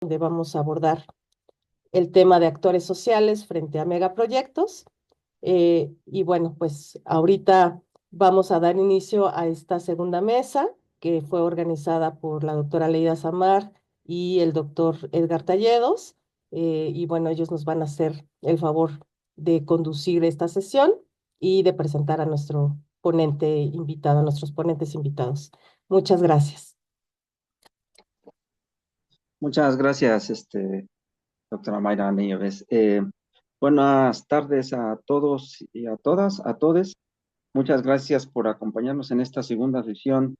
donde vamos a abordar el tema de actores sociales frente a megaproyectos. Y bueno, pues ahorita vamos a dar inicio a esta segunda mesa que fue organizada por la doctora Leida Samar y el doctor Edgar Talledos. Y bueno, ellos nos van a hacer el favor de conducir esta sesión y de presentar a nuestro ponente invitado, a nuestros ponentes invitados. Muchas gracias. Muchas gracias, doctora Mayra Nieves. Buenas tardes a todos y a todas, a todes. Muchas gracias por acompañarnos en esta segunda sesión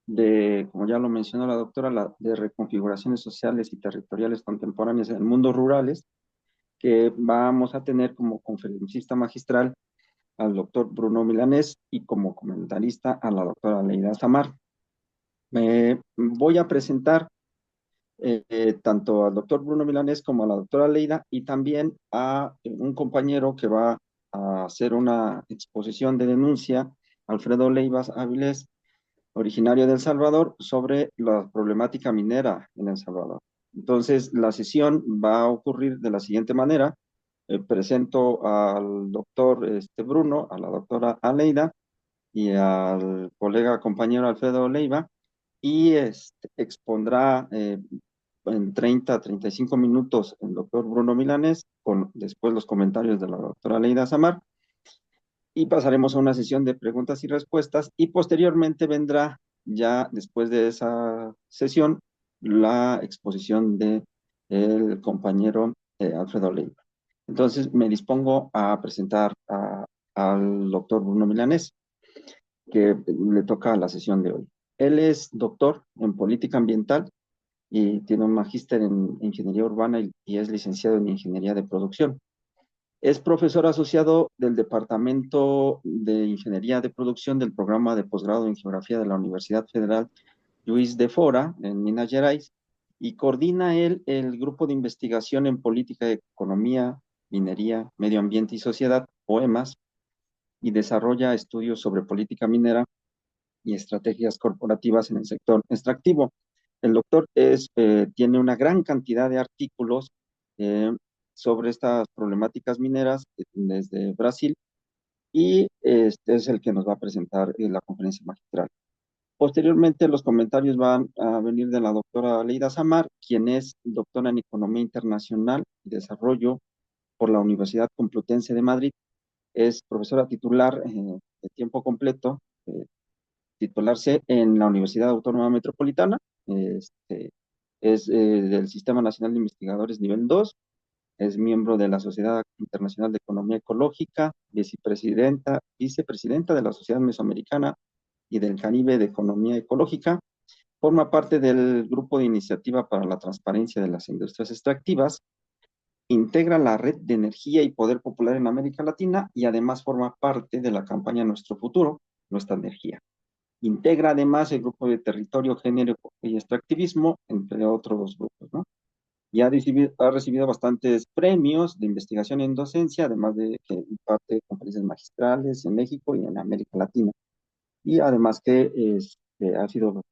de, como ya lo mencionó la doctora, de reconfiguraciones sociales y territoriales contemporáneas en el mundo rurales, que vamos a tener como conferencista magistral al doctor Bruno Milanés y como comentarista a la doctora Leida Samar. Me voy a presentar tanto al doctor Bruno Milanés como a la doctora Leida y también a un compañero que va a hacer una exposición de denuncia, Alfredo Leivas Áviles, originario de El Salvador, sobre la problemática minera en El Salvador. Entonces, la sesión va a ocurrir de la siguiente manera. Presento al doctor Bruno, a la doctora Aleida y al colega compañero Alfredo Leiva, y expondrá en 30 a 35 minutos el doctor Bruno Milanés, con después los comentarios de la doctora Leida Samar, y pasaremos a una sesión de preguntas y respuestas, y posteriormente vendrá, ya después de esa sesión, la exposición de el compañero Alfredo Leiva. Entonces me dispongo a presentar al doctor Bruno Milanés, que le toca la sesión de hoy. Él es doctor en política ambiental y tiene un magíster en ingeniería urbana y es licenciado en ingeniería de producción. Es profesor asociado del Departamento de Ingeniería de Producción del programa de posgrado en Geografía de la Universidad Federal Luis de Fora, en Minas Gerais, y coordina él el Grupo de Investigación en Política de Economía, Minería, Medio Ambiente y Sociedad, OEMAS, y desarrolla estudios sobre política minera y estrategias corporativas en el sector extractivo. El doctor tiene una gran cantidad de artículos eh, sobre estas problemáticas mineras desde Brasil, y este es el que nos va a presentar en la conferencia magistral. Posteriormente, los comentarios van a venir de la doctora Leida Samar, quien es doctora en Economía Internacional y Desarrollo por la Universidad Complutense de Madrid. Es profesora titular de tiempo completo, titularse en la Universidad Autónoma Metropolitana. Es del Sistema Nacional de Investigadores nivel 2, es miembro de la Sociedad Internacional de Economía Ecológica, vicepresidenta de la Sociedad Mesoamericana y del Caribe de Economía Ecológica. Forma parte del Grupo de Iniciativa para la Transparencia de las Industrias Extractivas, integra la Red de Energía y Poder Popular en América Latina y además forma parte de la campaña Nuestro Futuro, Nuestra Energía. Integra además el grupo de Territorio, Género y Extractivismo, entre otros grupos, ¿no? Y ha recibido bastantes premios de investigación en docencia, además de que imparte conferencias magistrales en México y en América Latina. Y además que ha sido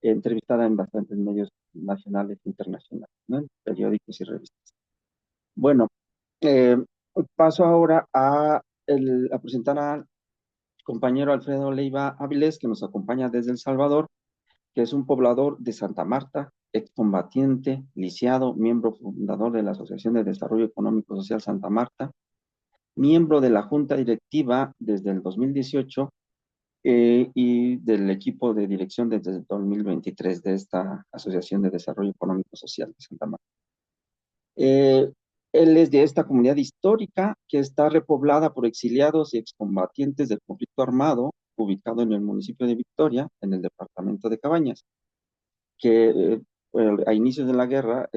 entrevistada en bastantes medios nacionales e internacionales, ¿no? En periódicos y revistas. Bueno, eh, paso ahora a presentar al compañero Alfredo Leiva Áviles, que nos acompaña desde El Salvador, que es un poblador de Santa Marta, excombatiente, lisiado, miembro fundador de la Asociación de Desarrollo Económico Social Santa Marta, miembro de la Junta Directiva desde el 2018 y del equipo de dirección desde el 2023 de esta Asociación de Desarrollo Económico Social de Santa Marta. Eh, Él es de esta comunidad histórica que está repoblada por exiliados y excombatientes del conflicto armado, ubicado en el municipio de Victoria, en el departamento de Cabañas, que a inicios de la guerra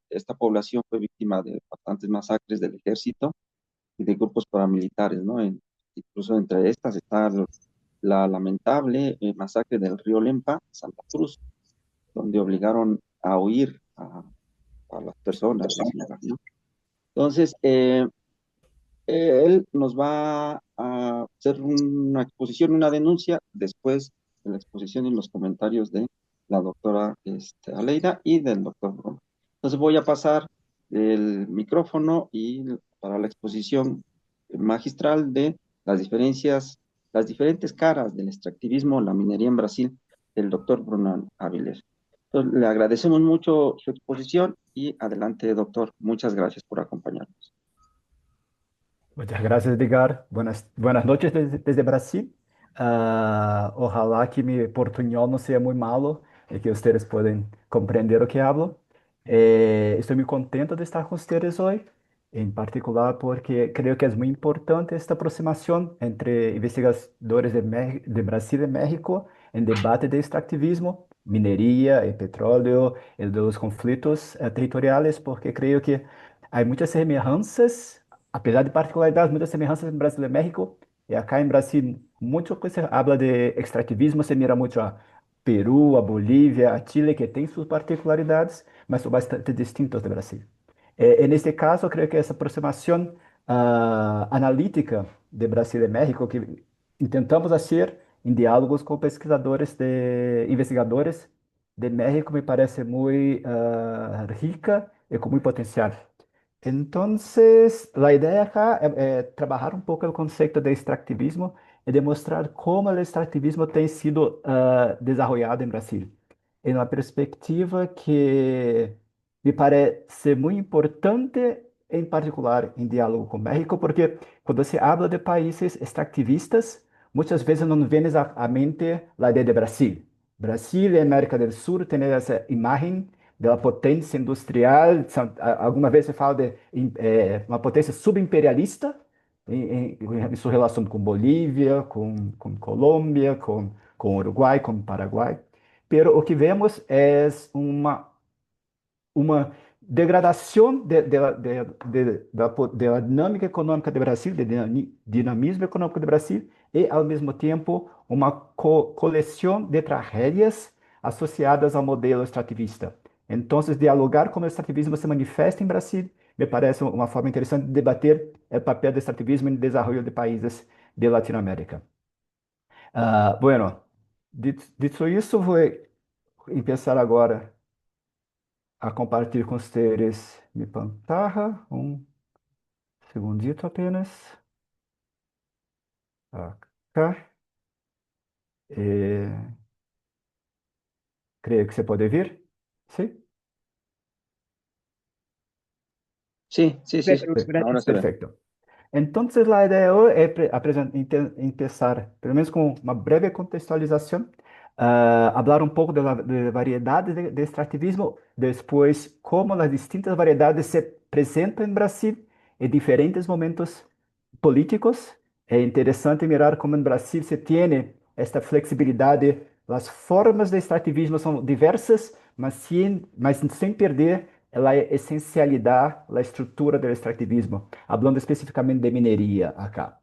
esta población fue víctima de bastantes masacres del ejército y de grupos paramilitares, ¿no? Incluso entre estas está la lamentable masacre del río Lempa, Santa Cruz, donde obligaron a huir a las personas, ¿no? Entonces, él nos va a hacer una exposición, una denuncia, después de la exposición y los comentarios de la doctora Aleida y del doctor Bruno. Entonces voy a pasar el micrófono y para la exposición magistral de las diferencias, las diferentes caras del extractivismo, la minería en Brasil, del doctor Bruno Avilés. Entonces, le agradecemos mucho su exposición y adelante, doctor. Muchas gracias por acompañarnos. Muchas gracias, Edgar. Buenas noches desde Brasil. Ojalá que mi portuñol no sea muy malo y que ustedes puedan comprender lo que hablo. Estoy muy contento de estar con ustedes hoy, en particular porque creo que es muy importante esta aproximación entre investigadores de Brasil y México en debate de extractivismo, minería y petróleo y de los conflictos territoriales, porque creo que hay muchas semejanzas, apesar de particularidades, muitas semelhanças em Brasil e México. E acá em Brasil, muito que se habla de extrativismo, se mira muito a Peru, a Bolívia, a Chile, que tem suas particularidades, mas são bastante distintos do Brasil. Neste caso, eu creio que essa aproximação analítica de Brasil e México, que intentamos fazer em diálogos com pesquisadores, investigadores de México, me parece muito rica e com muito potencial. Entonces, la idea acá es trabajar un poco el concepto de extractivismo y demostrar cómo el extractivismo ha sido desarrollado en Brasil, en una perspectiva que me parece muy importante, en particular en diálogo con México, porque cuando se habla de países extractivistas, muchas veces no nos viene a mente la idea de Brasil. Brasil y América del Sur tienen esa imagen da potência industrial. Alguma vez se fala de uma potência subimperialista em sua relação com Bolívia, com Colômbia, com Uruguai, com Paraguai. Pero o que vemos é uma degradação da dinâmica econômica do Brasil, do dinamismo econômico do Brasil, e, ao mesmo tempo, uma coleção de tragédias associadas ao modelo extrativista. Então, dialogar como o extrativismo se manifesta em Brasil me parece uma forma interessante de debater o papel do extrativismo no desenvolvimento de países de Latinoamérica. Bueno, dito isso, vou começar agora a compartilhar com vocês minha pantalla. Um segundito apenas. Acá. Creio que você pode ver. Sim? Sí, sí, sí, sí. Ahora se ve. Perfeito. Entonces, la idea hoy es empezar, pelo menos con una breve contextualización, hablar un poco de variedades de extractivismo, después cómo las distintas variedades se presentan en Brasil en diferentes momentos políticos. É interessante mirar como em Brasil se tem esta flexibilidade. As formas de extrativismo são diversas, mas sem perder a essencialidade, a estrutura do extrativismo. Hablando especificamente de mineria acá.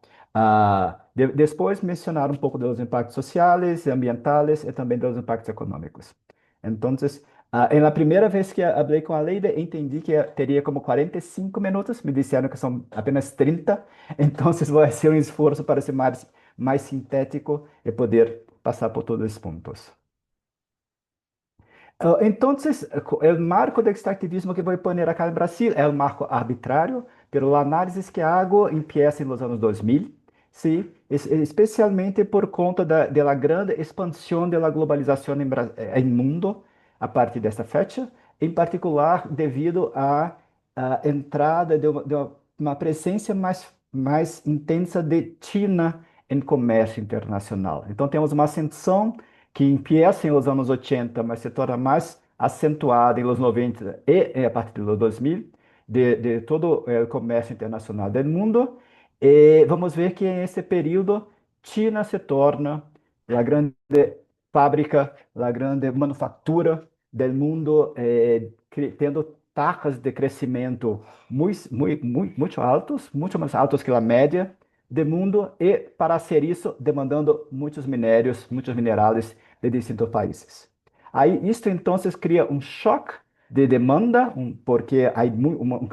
Depois mencionar um pouco dos impactos sociais, ambientais e também dos impactos econômicos. Então, en la primera vez que hablé con Aleida, entendí que tenía como 45 minutos, me dijeron que son apenas 30, entonces voy a hacer un esfuerzo para ser más sintético y poder pasar por todos los puntos. Entonces, el marco de extractivismo que voy a poner acá en Brasil es un marco arbitrario, pero la análisis que hago empieza en los años 2000, ¿sí? Especialmente por conta de la grande expansão da globalização em mundo a partir desta fecha, em particular devido à entrada de uma presença mais intensa de China em comércio internacional. Então, temos uma ascensão que empieza nos anos 80, mas se torna mais acentuada nos 90 e a partir dos 2000, de todo o comércio internacional do mundo. E vamos ver que nesse período, China se torna a grande fábrica, a grande manufatura do mundo, tendo taxas de crescimento muito altos, muito mais altos que a média do mundo, e para ser isso, demandando muitos minérios, muitos minerais de distintos países. Aí, isto então cria um choque de demanda, porque há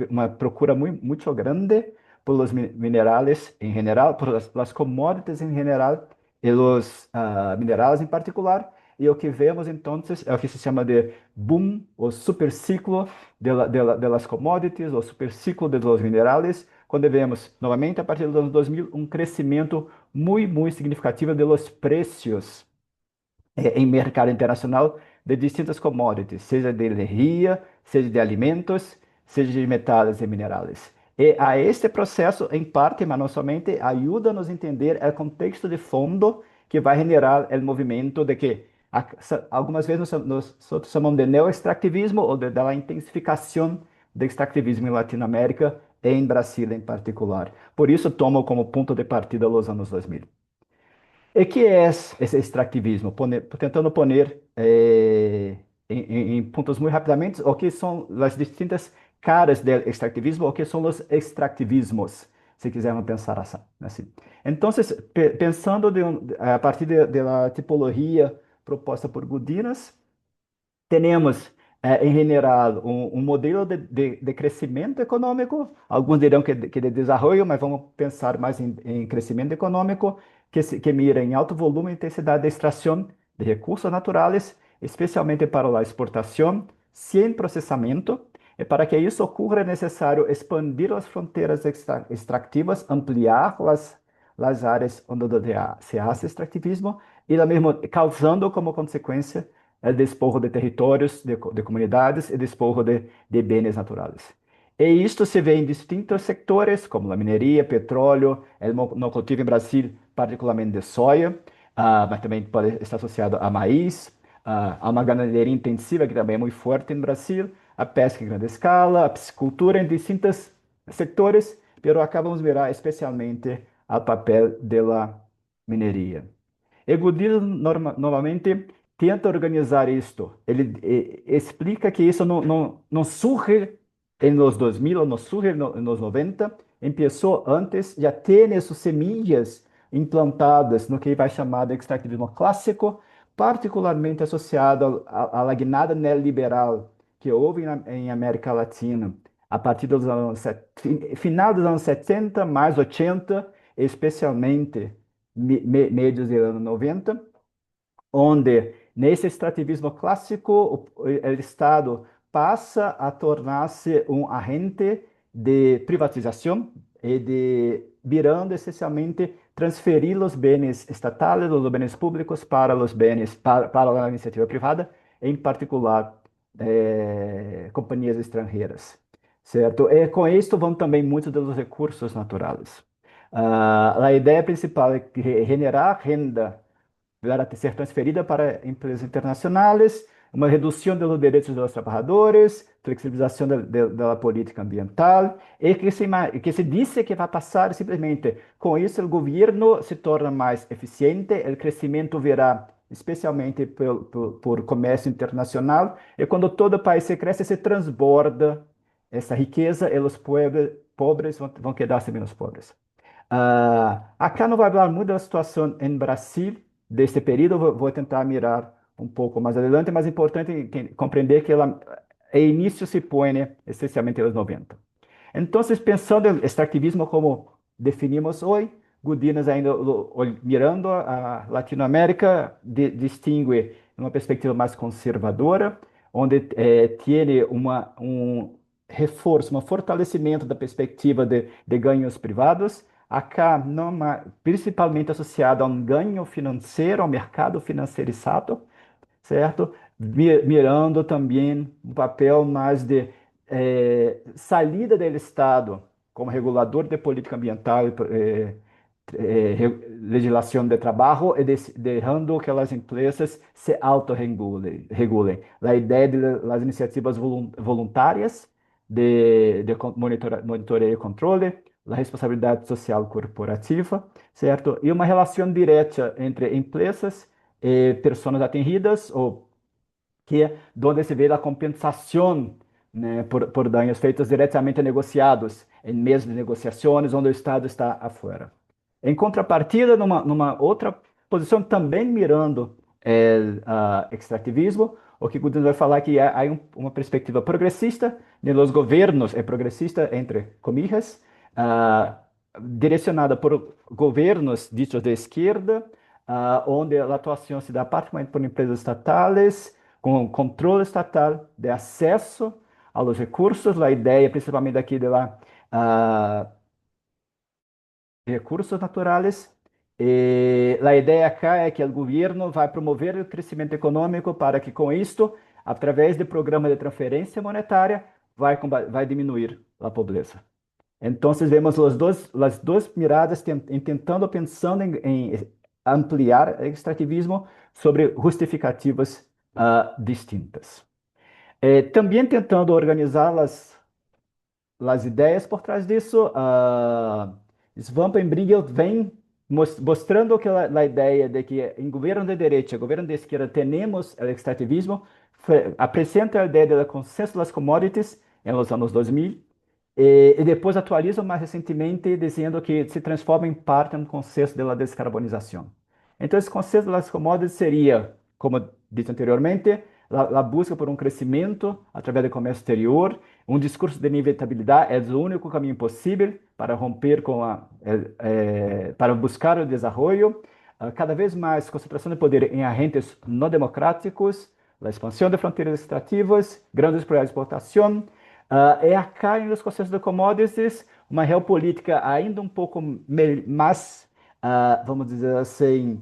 uma procura muito grande por los minerales en general, por las commodities en general y los minerales en particular. e o que vemos então é o que se chama de boom, o superciclo de las commodities, o superciclo de los minerales, quando vemos novamente a partir dos anos 2000 um crescimento muito significativo de los precios em mercado internacional de distintas commodities, seja de energia, seja de alimentos, seja de metais e minerais. E a este processo, em parte, mas não somente, ajuda-nos a entender o contexto de fundo que vai generar o movimento de que algumas vezes nós chamamos de neoextractivismo ou de la intensificação do extractivismo em Latinoamérica e em Brasil em particular. Por isso, tomo como ponto de partida os anos 2000. E que é esse extrativismo? Tentando poner em pontos muito rapidamente o que são as distintas caras do extrativismo, o que são os extrativismos, se quisermos pensar assim. Então, pensando a partir da tipologia proposta por Gudinas, temos, em geral, modelo de crescimento econômico, alguns dirão que de desenvolvimento, mas vamos pensar mais em crescimento econômico, que mira em alto volume e intensidade de extração de recursos naturais, especialmente para a exportação, sem processamento, e para que isso ocorra é necessário expandir as fronteiras extractivas, ampliar as áreas onde se hace extrativismo, e mesmo causando como consequência despojo de territórios, de comunidades e despojo de bens naturais. E isto se vê em distintos sectores, como a mineria, petróleo, no cultivo em Brasil, particularmente de soja, mas também pode estar associado a maíz, a uma ganaderia intensiva, que também é muito forte no Brasil, a pesca em grande escala, a piscicultura em distintos sectores, mas acabamos de mirar especialmente ao papel da mineria. E Godin novamente tenta organizar isto. Ele explica que isso não surge em los 2000 ou não surge nos 90, começou antes, já tem essas semillas implantadas no que vai chamar de extrativismo clássico, particularmente associado à guinada neoliberal que houve em América Latina a partir dos anos final dos anos 70, mais 80, especialmente médios dos anos 90, onde nesse extrativismo clássico o Estado passa a tornar-se um agente de privatização e de virando essencialmente transferir os bens estatais, os bens públicos para os bens para a iniciativa privada, em particular companhias estrangeiras, certo? E com isso vão também muitos dos recursos naturais. A ideia principal é generar renda para ser transferida para empresas internacionais, uma redução dos direitos dos trabalhadores, flexibilização da política ambiental, e que se diz que vai passar simplesmente com isso o governo se torna mais eficiente, o crescimento virá especialmente por comércio internacional, e quando todo país se cresce, se transborda essa riqueza e os pobres vão quedar-se menos pobres. Acá não vai falar muito da situação em Brasil, deste período, vou tentar mirar um pouco mais adelante, mas é importante compreender que o início se põe essencialmente nos 90. Então, pensando em extrativismo como definimos hoje, Gudinas ainda mirando a Latinoamérica distingue uma perspectiva mais conservadora, onde tem um reforço, um fortalecimento da perspectiva de ganhos privados, acá principalmente associado a um ganho financeiro, ao mercado financeirizado, certo? Mirando também um papel mais de saída do Estado como regulador de política ambiental, legislação de trabalho e deixando que as empresas se autorregulem. A ideia das iniciativas voluntárias de monitoreio e controle, a responsabilidade social corporativa, certo? E uma relação direta entre empresas e pessoas atingidas, ou onde se vê a compensação, né, por danos feitos diretamente negociados, em meios de negociações, onde o Estado está afuera. Em contrapartida, numa outra posição, também mirando o extrativismo, o que Gudrun vai falar que há uma perspectiva progressista, nos governos, progressista entre comillas, direcionada por governos ditos de esquerda, onde a atuação se dá praticamente por empresas estatais, com controle estatal de acesso aos recursos. A ideia, principalmente aqui de lá, recursos naturais. A ideia acá é que o governo vai promover o crescimento econômico para que, com isto, através de programa de transferência monetária, vai diminuir a pobreza. Então, vemos as duas miradas tentando, pensando em ampliar o extrativismo sobre justificativas distintas. Também tentando organizar as ideias por trás disso, Svamp e Bruegel vem mostrando que a ideia de que em governo de direita, governo de esquerda, temos o extrativismo, apresenta a ideia do consenso das commodities nos anos 2000, e depois atualiza mais recentemente dizendo que se transforma em parte no conceito da descarbonização. Então, esse conceito das commodities seria, como dito anteriormente, a busca por um crescimento através do comércio exterior, um discurso de inevitabilidade é o único caminho possível para romper para buscar o desenvolvimento, cada vez mais concentração de poder em agentes não democráticos, a expansão de fronteiras extrativas, grandes projetos de exportação. Acá nos conceitos de commodities, uma geopolítica ainda um pouco mais, vamos dizer assim,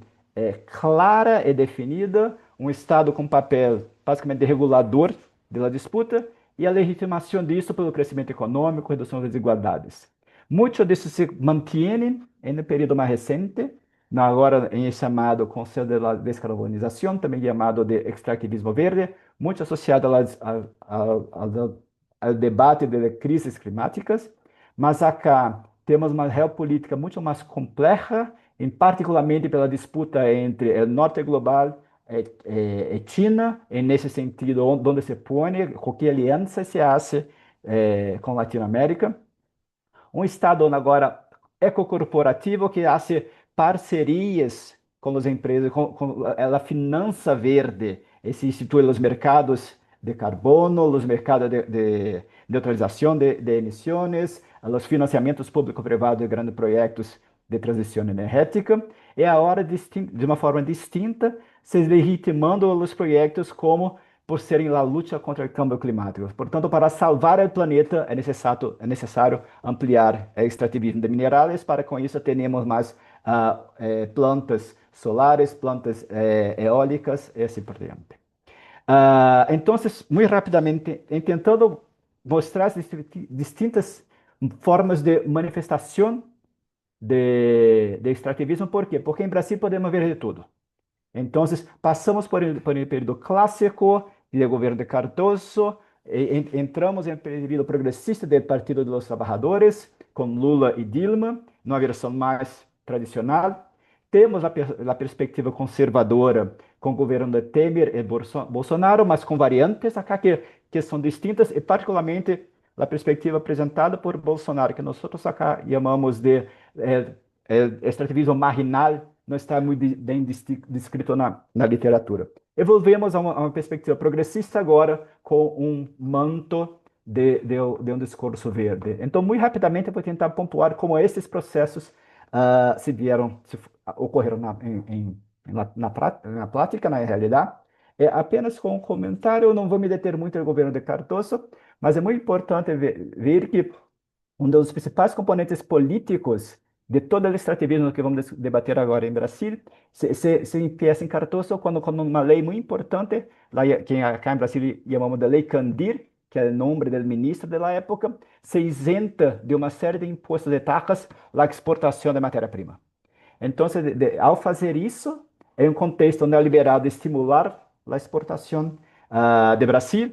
clara e definida, um Estado com papel basicamente de regulador da disputa e a legitimação disso pelo crescimento econômico, redução das desigualdades. Muito disso se mantém no período mais recente, agora em chamado Conselho de Descarbonização, também chamado de extrativismo verde, muito associado ao debate de crises climáticas, mas acá temos uma geopolítica muito mais complexa, em particularmente pela disputa entre o norte global e China, e nesse sentido, onde se põe, com que aliança se faz com Latinoamérica. Um Estado agora ecocorporativo que faz parcerias com as empresas, com a finança verde, e se institui os mercados de carbono, os mercados de neutralização de emissões, os financiamentos público-privados de grandes projetos de transição energética, e agora, de uma forma distinta, se legitimando os projetos como por serem a luta contra o câmbio climático. Portanto, para salvar o planeta, é necessário ampliar o extrativismo de minerais, para com isso tenhamos mais plantas solares, plantas eólicas e assim por diante. Então, muito rapidamente, tentando mostrar as distintas formas de manifestação de extrativismo. ¿Por quê? Porque em Brasil podemos ver de tudo. Então, passamos por um período clássico de governo de Cardoso, entramos em um período progressista do Partido dos Trabalhadores, com Lula e Dilma, numa versão mais tradicional. Temos a perspectiva conservadora com o governo de Temer e Bolsonaro, mas com variantes acá que são distintas, e particularmente a perspectiva apresentada por Bolsonaro, que nós acá chamamos de extrativismo marginal, não está muito bem descrito na literatura. Evolvemos a uma perspectiva progressista agora, com um manto de um discurso verde. Então, muito rapidamente, eu vou tentar pontuar como esses processos ocorreram na prática, na realidade. Apenas com um comentário, eu não vou me deter muito no governo de Cardoso, mas é muito importante ver que um dos principais componentes políticos de todo o extrativismo que vamos debater agora em Brasil se empieza em Cardoso com uma lei muito importante, que acá em Brasil chamamos de Lei Candir, que é o nome do ministro da época, se isenta de uma série de impostos e taxas a exportação de matéria-prima. Então, ao fazer isso, em um contexto neoliberal de estimular a exportação de Brasil,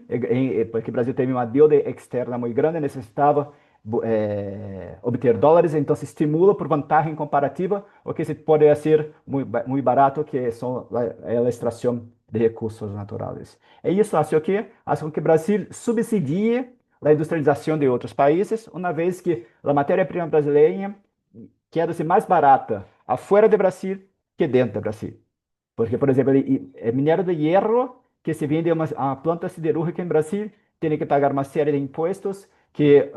porque o Brasil teve uma dívida externa muito grande, necessitava obter dólares, então se estimula por vantagem comparativa, o que se pode ser muito barato, que são a extração de recursos naturais. E isso faz o quê? Faz com que o Brasil subsidie a industrialização de outros países, uma vez que a matéria-prima brasileira queda-se mais barata afuera do Brasil que dentro do Brasil. Porque, por exemplo, o minério de hierro que se vende a uma planta siderúrgica em Brasil tem que pagar uma série de impostos que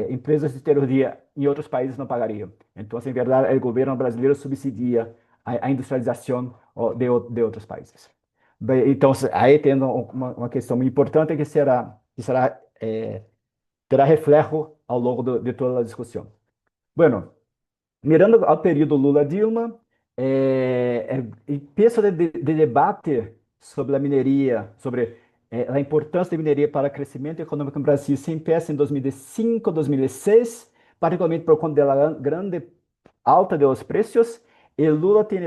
empresas de tecnologia em outros países não pagariam. Então, em verdade, o governo brasileiro subsidia a industrialização de outros países. Bem, então, aí tem uma questão muito importante terá reflexo ao longo de toda a discussão. Bueno, mirando ao período Lula-Dilma, penso de debate sobre a mineria, sobre a importância da mineria para o crescimento econômico no Brasil, se empieza em 2005, 2006, particularmente por conta da grande alta dos preços. E Lula tem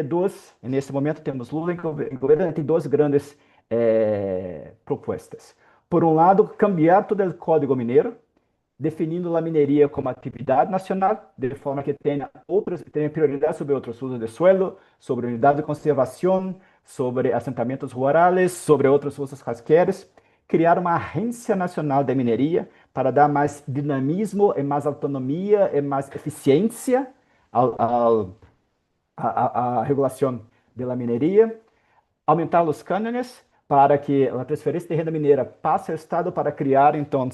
nesse momento temos Lula em governo, tem duas grandes propostas. Por um lado, cambiar todo o Código Mineiro, definindo a mineria como atividade nacional, de forma que tenha prioridade sobre outros usos de suelo, sobre unidade de conservação, sobre assentamentos rurais, sobre outros usos quaisquer. Criar uma agência nacional de mineria para dar mais dinamismo e mais autonomia e mais eficiência à regulação da mineria. Aumentar os cânones para que a transferência de renda mineira passe ao Estado para criar, então,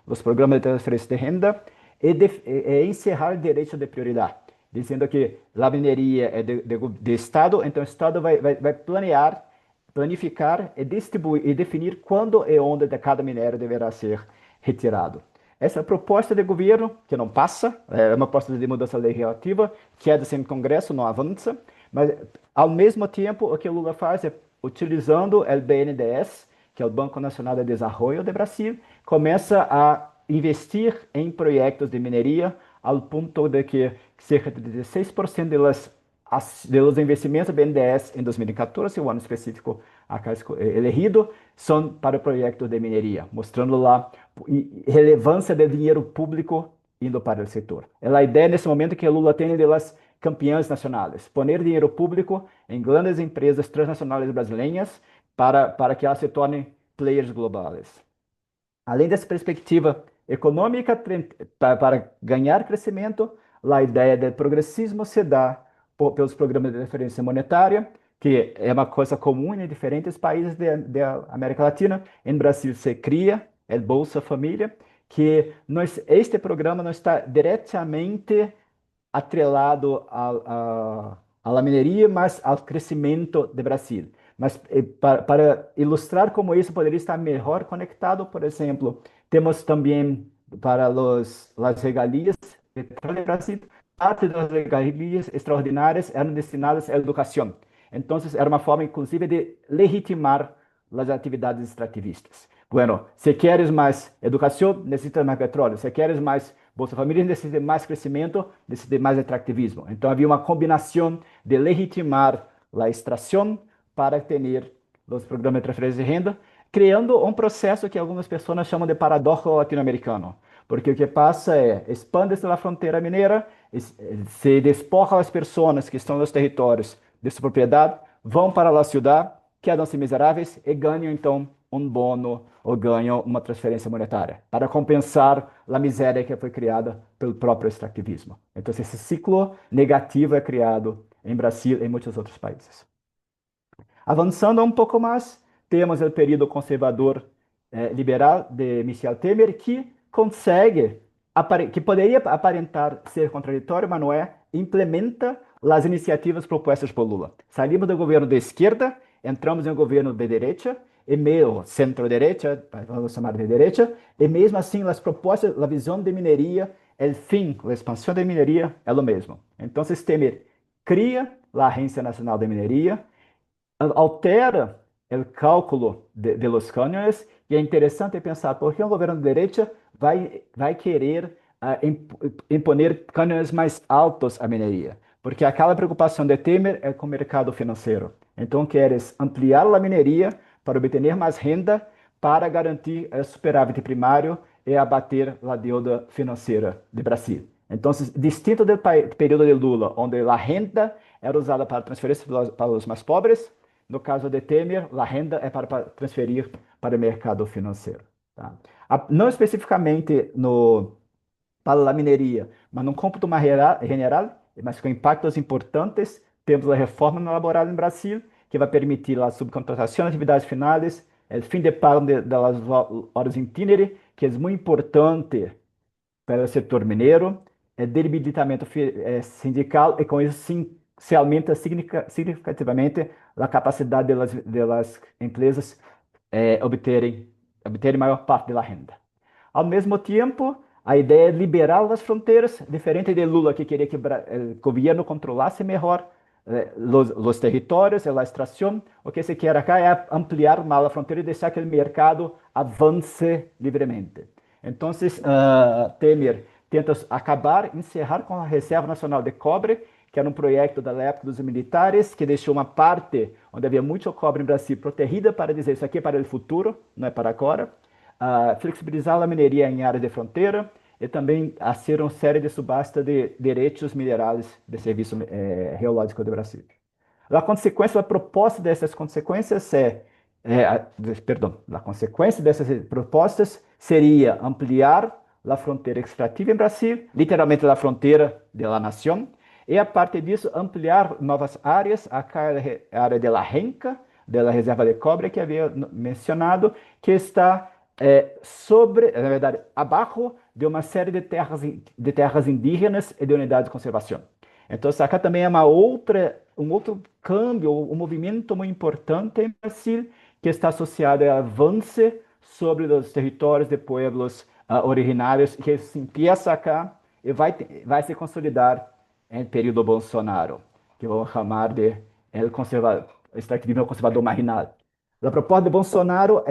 os programas de transferência de renda e encerrar o direito de prioridade, dizendo que a mineria é de Estado, então o Estado vai planificar e distribuir e definir quando e onde de cada minério deverá ser retirado. Essa proposta de governo, que não passa, é uma proposta de mudança legislativa, que é do Congresso, não avança, mas, ao mesmo tempo, o que o Lula faz é, utilizando o BNDES, que é o Banco Nacional de Desenvolvimento do Brasil, começa a investir em projetos de mineria, ao ponto de que cerca de 16% dos investimentos do BNDES em 2014, o ano específico acá elegido, são para projetos de mineria, mostrando lá a relevância do dinheiro público indo para o setor. É a ideia nesse momento que o Lula tem das campeãs nacionais, poner dinheiro público em grandes empresas transnacionais brasileiras para que elas se tornem players globais. Além dessa perspectiva econômica para ganhar crescimento, a ideia do progressismo se dá pelos programas de referência monetária, que é uma coisa comum em diferentes países da América Latina. Em Brasil se cria o Bolsa Família, que este programa não está diretamente atrelado à mineria, mas ao crescimento do Brasil. Mas para ilustrar como isso poderia estar melhor conectado, por exemplo, temos também para as regalias do Brasil, parte das regalias extraordinárias eram destinadas à educação. Então, era uma forma, inclusive, de legitimar as atividades extrativistas. Bueno, se queres mais educação, necessitas mais petróleo. Se queres mais Bolsa Família, necessita de mais crescimento, necessita de mais atrativismo. Então, havia uma combinação de legitimar a extração para ter os programas de transferência de renda, criando um processo que algumas pessoas chamam de paradoxo latino-americano. Porque o que passa é, expande-se a fronteira mineira, se despoja as pessoas que estão nos territórios de sua propriedade, vão para a cidade, quedam-se miseráveis e ganham, então, um bono ou ganham uma transferência monetária para compensar a miséria que foi criada pelo próprio extrativismo. Então, esse ciclo negativo é criado em Brasil e em muitos outros países. Avançando um pouco mais, temos o período conservador liberal de Michel Temer, que poderia aparentar ser contraditório, mas não é, implementa as iniciativas propostas por Lula. Saímos do governo de esquerda, entramos em um governo de direita, e meio centro-direita, vamos chamar de direita, e mesmo assim as propostas, a visão de mineria, o fim, a expansão da mineria é o mesmo. Então, Temer cria a Agência Nacional de Mineria, altera o cálculo de los cânones, e é interessante pensar por que um governo de direita vai querer imponer cânones mais altos à mineria, porque aquela preocupação de Temer é com o mercado financeiro. Então, queres ampliar a mineria para obter mais renda, para garantir o superávit primário e abater a deuda financeira do Brasil. Então, distinto do período de Lula, onde a renda era usada para transferência para os mais pobres, no caso de Temer, a renda é para transferir para o mercado financeiro. Tá? Não especificamente para a mineria, mas num cômputo mais general, mas com impactos importantes, temos a reforma laboral no Brasil, que vai permitir a subcontratação de atividades finais, o fim de pago das horas itinere, que é muito importante para o setor mineiro, debilitamento sindical, e com isso sim, se aumenta significativamente a capacidade das empresas obterem maior parte da renda. Ao mesmo tempo, a ideia é liberar as fronteiras, diferente de Lula, que queria que o governo controlasse melhor os territórios, a extração. O que se quer acá é ampliar mais a fronteira e deixar que o mercado avance livremente. Então, Temer tenta acabar, encerrar com a Reserva Nacional de Cobre, que era um projeto da época dos militares, que deixou uma parte onde havia muito cobre no Brasil protegida para dizer isso aqui é para o futuro, não é para agora. Flexibilizar a mineria em áreas de fronteira e também fazer uma série de subasta de direitos minerais de serviço geológico do Brasil. A consequência, a proposta dessas consequências a consequência dessas propostas seria ampliar a fronteira extrativa em Brasil, literalmente a fronteira da nação, e a partir disso ampliar novas áreas, a área da renca, da reserva de cobre que havia mencionado, que está na verdade, abaixo de uma série de terras indígenas e de unidades de conservação. Então, acá também é um outro câmbio, um movimento muito importante em Brasil, que está associado ao avanço sobre os territórios de pueblos originários, que se empieza acá e vai se consolidar em período Bolsonaro, que vamos chamar de extrativismo conservador marginal. A proposta de Bolsonaro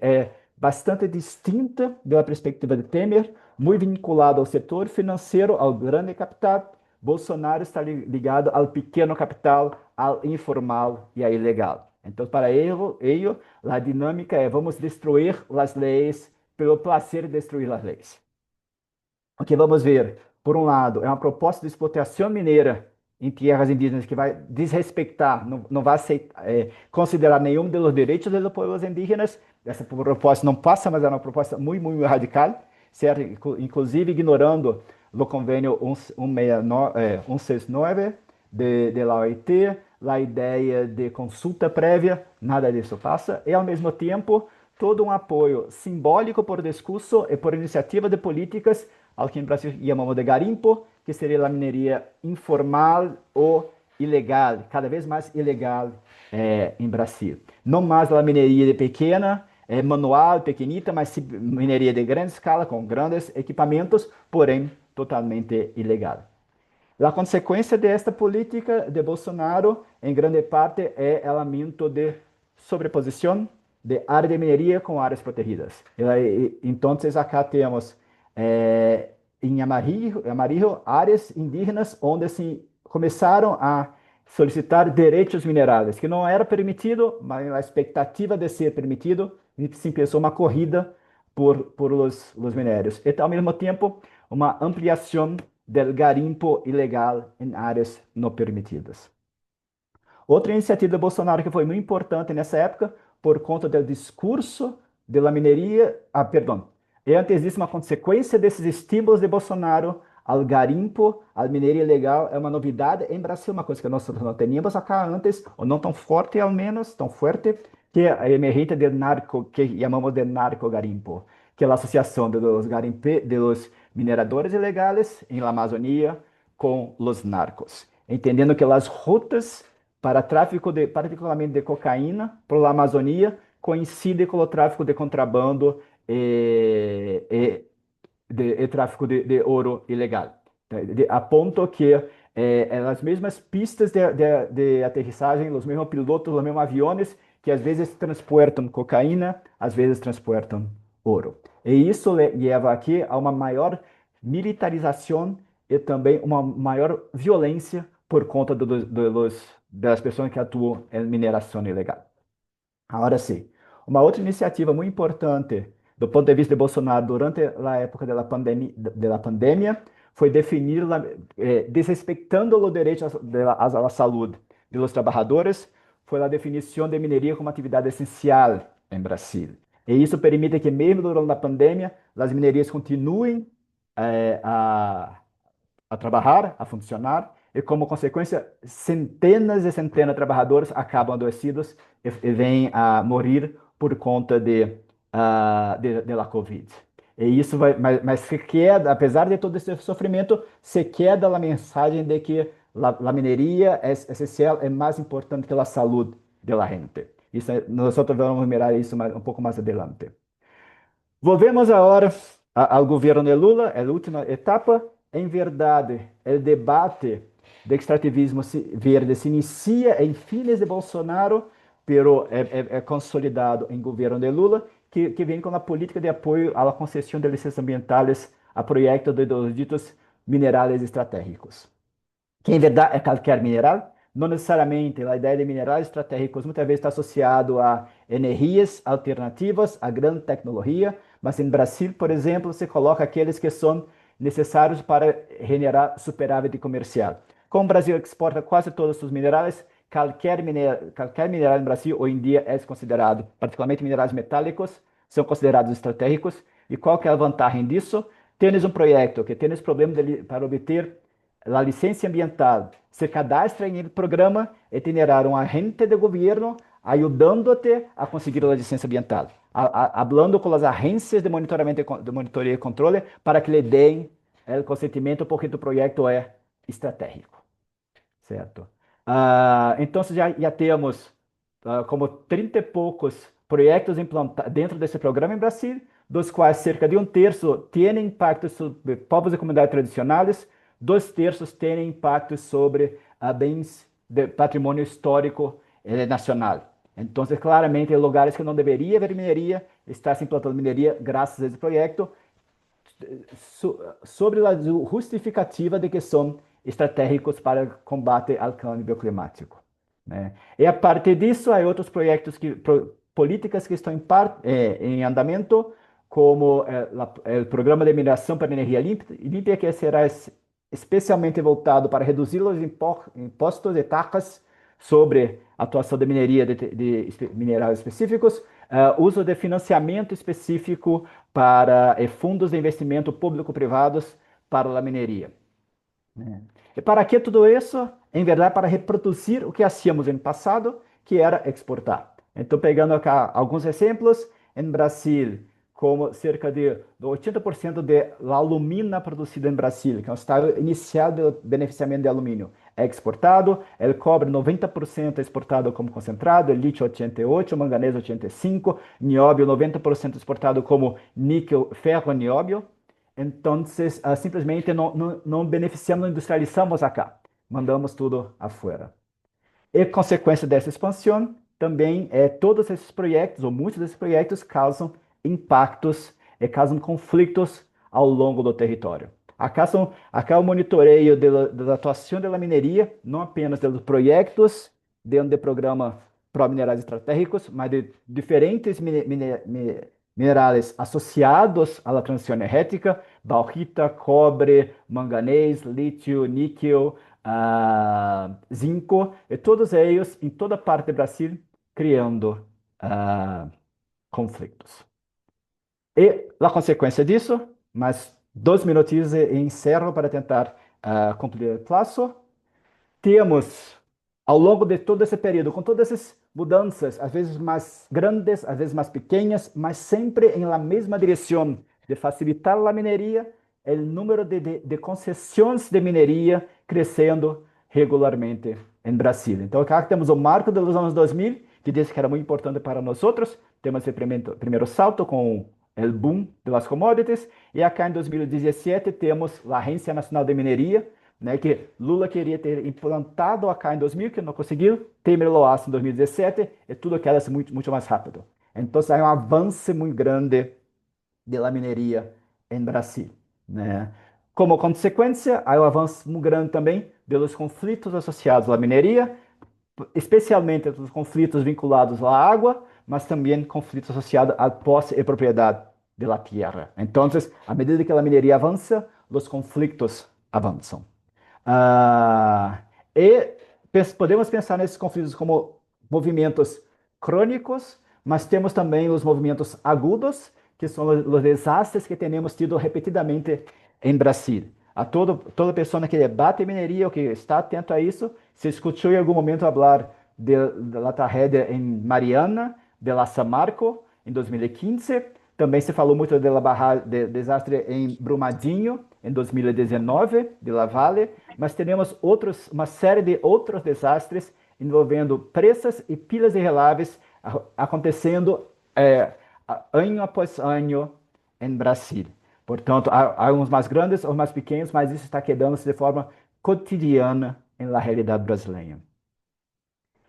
é bastante distinta da perspectiva de Temer, muito vinculada ao setor financeiro, ao grande capital. Bolsonaro está ligado ao pequeno capital, ao informal e ao ilegal. Então, para ele, a dinâmica é: vamos destruir as leis pelo prazer de destruir as leis. O que vamos ver, por um lado, é uma proposta de exploração mineira em terras indígenas que vai desrespeitar, não vai considerar nenhum dos direitos dos povos indígenas. Essa proposta não passa, mas é uma proposta muito, muito radical, certo? Inclusive ignorando o convênio 169 da OIT, a ideia de consulta prévia, nada disso passa, e ao mesmo tempo todo um apoio simbólico por discurso e por iniciativa de políticas ao que em Brasil chamamos de garimpo, que seria a mineria informal ou ilegal, cada vez mais ilegal em Brasil. Não mais a mineria de pequena, manual, pequenita, mas mineria de grande escala, com grandes equipamentos, porém totalmente ilegal. A consequência desta política de Bolsonaro, em grande parte, é o aumento de sobreposição de área de mineria com áreas protegidas. Então, acá temos em Amarillo áreas indígenas onde se começaram a solicitar direitos minerais, que não era permitido, mas a expectativa de ser permitido, e se começou uma corrida por os minérios. E, ao mesmo tempo, uma ampliação do garimpo ilegal em áreas não permitidas. Outra iniciativa do Bolsonaro que foi muito importante nessa época, por conta do discurso da mineria, e antes disso, uma consequência desses estímulos de Bolsonaro ao garimpo, à mineria ilegal, é uma novidade em Brasil, uma coisa que nós não tínhamos acá antes, ou não tão forte, ao menos, tão forte, que é a emergência do narco, que chamamos de narco-garimpo, que é a associação dos mineradores ilegais em la Amazônia com os narcos, entendendo que as rotas para tráfico particularmente de cocaína por a Amazônia coincidem com o tráfico de contrabando e tráfico de ouro ilegal, a ponto que as mesmas pistas de aterrissagem, os mesmos pilotos, os mesmos aviões que às vezes transportam cocaína, às vezes transportam ouro. E isso leva aqui a uma maior militarização e também uma maior violência por conta das pessoas que atuam em mineração ilegal. Agora sim, uma outra iniciativa muito importante do ponto de vista de Bolsonaro durante a época da pandemia foi definir, desrespeitando o direito à saúde dos trabalhadores, foi a definição de mineria como atividade essencial em Brasil. E isso permite que, mesmo durante a pandemia, as minerias continuem a trabalhar, a funcionar, e como consequência, centenas e centenas de trabalhadores acabam adoecidos e vêm a morrer por conta de la Covid. E isso vai, mas se queda, apesar de todo esse sofrimento, se queda a mensagem de que a mineria é essencial, é mais importante que a saúde da gente. Isso, nós vamos mirar isso um pouco mais adelante. Volvemos agora ao governo de Lula, a última etapa. Em verdade, o debate de extrativismo verde se inicia em fines de Bolsonaro, pero é consolidado em governo de Lula, que vem com a política de apoio à concessão de licenças ambientais a projetos de los ditos minerais estratégicos, que em verdade é qualquer mineral. Não necessariamente a ideia de minerais estratégicos muitas vezes está associado a energias alternativas, a grande tecnologia, mas em Brasil, por exemplo, se coloca aqueles que são necessários para generar superávit comercial. Como o Brasil exporta quase todos os minerais, qualquer mineral no Brasil hoje em dia é considerado, particularmente minerais metálicos, são considerados estratégicos. E qual que é a vantagem disso? Tens um projeto que tem esse problema para obter a licença ambiental, se cadastra em el programa e terá um agente de governo ajudando-te a conseguir a licença ambiental, hablando com as agências de monitoramento, de monitoria e controle para que lhe deem o consentimento porque tu projeto é estratégico, certo? Então já temos como 30 e poucos projetos implantados dentro desse programa em Brasil, dos quais cerca de um terço têm impacto sobre povos e comunidades tradicionais, 2 terços têm impacto sobre bens de patrimônio histórico nacional. Então, claramente, em lugares que não deveria haver mineria, está se implantando mineria graças a esse projeto, sobre a justificativa de que são estratégicos para combate ao câmbio climático, né? E a partir disso, há outros projetos, políticas que estão em andamento, como o Programa de Mineração para Energia Limpa, que será especialmente voltado para reduzir os impostos e taxas sobre a atuação de mineria de minerais específicos, uso de financiamento específico para fundos de investimento público-privados para a mineria. E para que tudo isso? Em verdade, para reproduzir o que hacíamos no passado, que era exportar. Então, pegando aqui alguns exemplos, em Brasil, como cerca de 80% da alumina produzida em Brasil, que é o estado inicial do beneficiamento de alumínio, é exportado. O cobre, 90% é exportado como concentrado, lítio 88%, manganês 85%, nióbio 90% exportado como níquel, ferro e nióbio. Então, simplesmente não beneficiamos, não industrializamos acá, mandamos tudo afuera. E consequência dessa expansão, também todos esses projetos, ou muitos desses projetos, causam impactos e causam conflitos ao longo do território. Acá o monitoreio da atuação da mineria, não apenas dos projetos dentro do programa Pro Minerais Estratégicos, mas de diferentes minerais associados à transição energética, bauxita, cobre, manganês, lítio, níquel, zinco, e todos eles em toda parte do Brasil criando conflitos. E a consequência disso, mais 2 minutinhos e encerro para tentar cumprir o prazo. Temos, ao longo de todo esse período, com todas essas mudanças, às vezes mais grandes, às vezes mais pequenas, mas sempre em la mesma direção de facilitar a mineria, o número de concessões de mineria crescendo regularmente em Brasil. Então, aqui temos o marco dos anos 2000, que disse que era muito importante para nós outros. Temos o primeiro salto com o boom das commodities, e acá em 2017 temos a Agência Nacional de Mineria, né, que Lula queria ter implantado acá em 2000, que não conseguiu, Temer lo hace em 2017, e tudo queda muito, muito mais rápido. Então, há um avanço muito grande da mineria em Brasil, né? Como consequência, há um avanço muito grande também dos conflitos associados à mineria, especialmente os conflitos vinculados à água, mas também conflitos associados à posse e propriedade da terra. Então, à medida que a mineria avança, os conflitos avançam. E podemos pensar nesses conflitos como movimentos crônicos, mas temos também os movimentos agudos, que são os desastres que temos tido repetidamente em Brasil. A toda pessoa que debate mineria ou que está atento a isso, se escutou em algum momento falar da tragédia em Mariana, de la Samarco em 2015. Também se falou muito de desastre em Brumadinho em 2019, de La Vale, mas teremos uma série de outros desastres envolvendo presas e pilhas de relaves acontecendo ano após ano em Brasil. Portanto, há uns mais grandes ou mais pequenos, mas isso está quedando-se de forma cotidiana na realidade brasileira.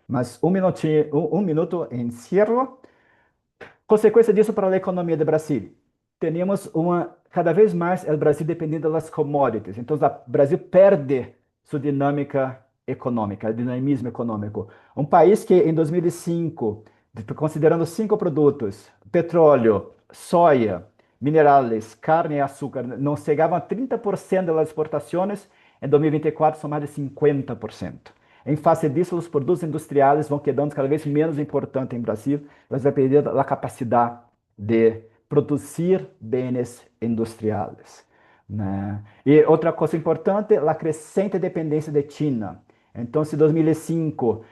Mas um minuto em encierro. Consequência disso para a economia do Brasil. Temos cada vez mais o Brasil dependendo das commodities. Então, o Brasil perde sua dinâmica econômica, dinamismo econômico. Um país que em 2005, considerando 5 produtos, petróleo, soja, minerais, carne e açúcar, não chegavam a 30% das exportações, em 2024 são mais de 50%. Em face disso, os produtos industriais vão quedando cada vez menos importantes em Brasil, elas vão perder a capacidade de produzir bens industriais, né? E outra coisa importante, a crescente dependência de China. Então, se em 2005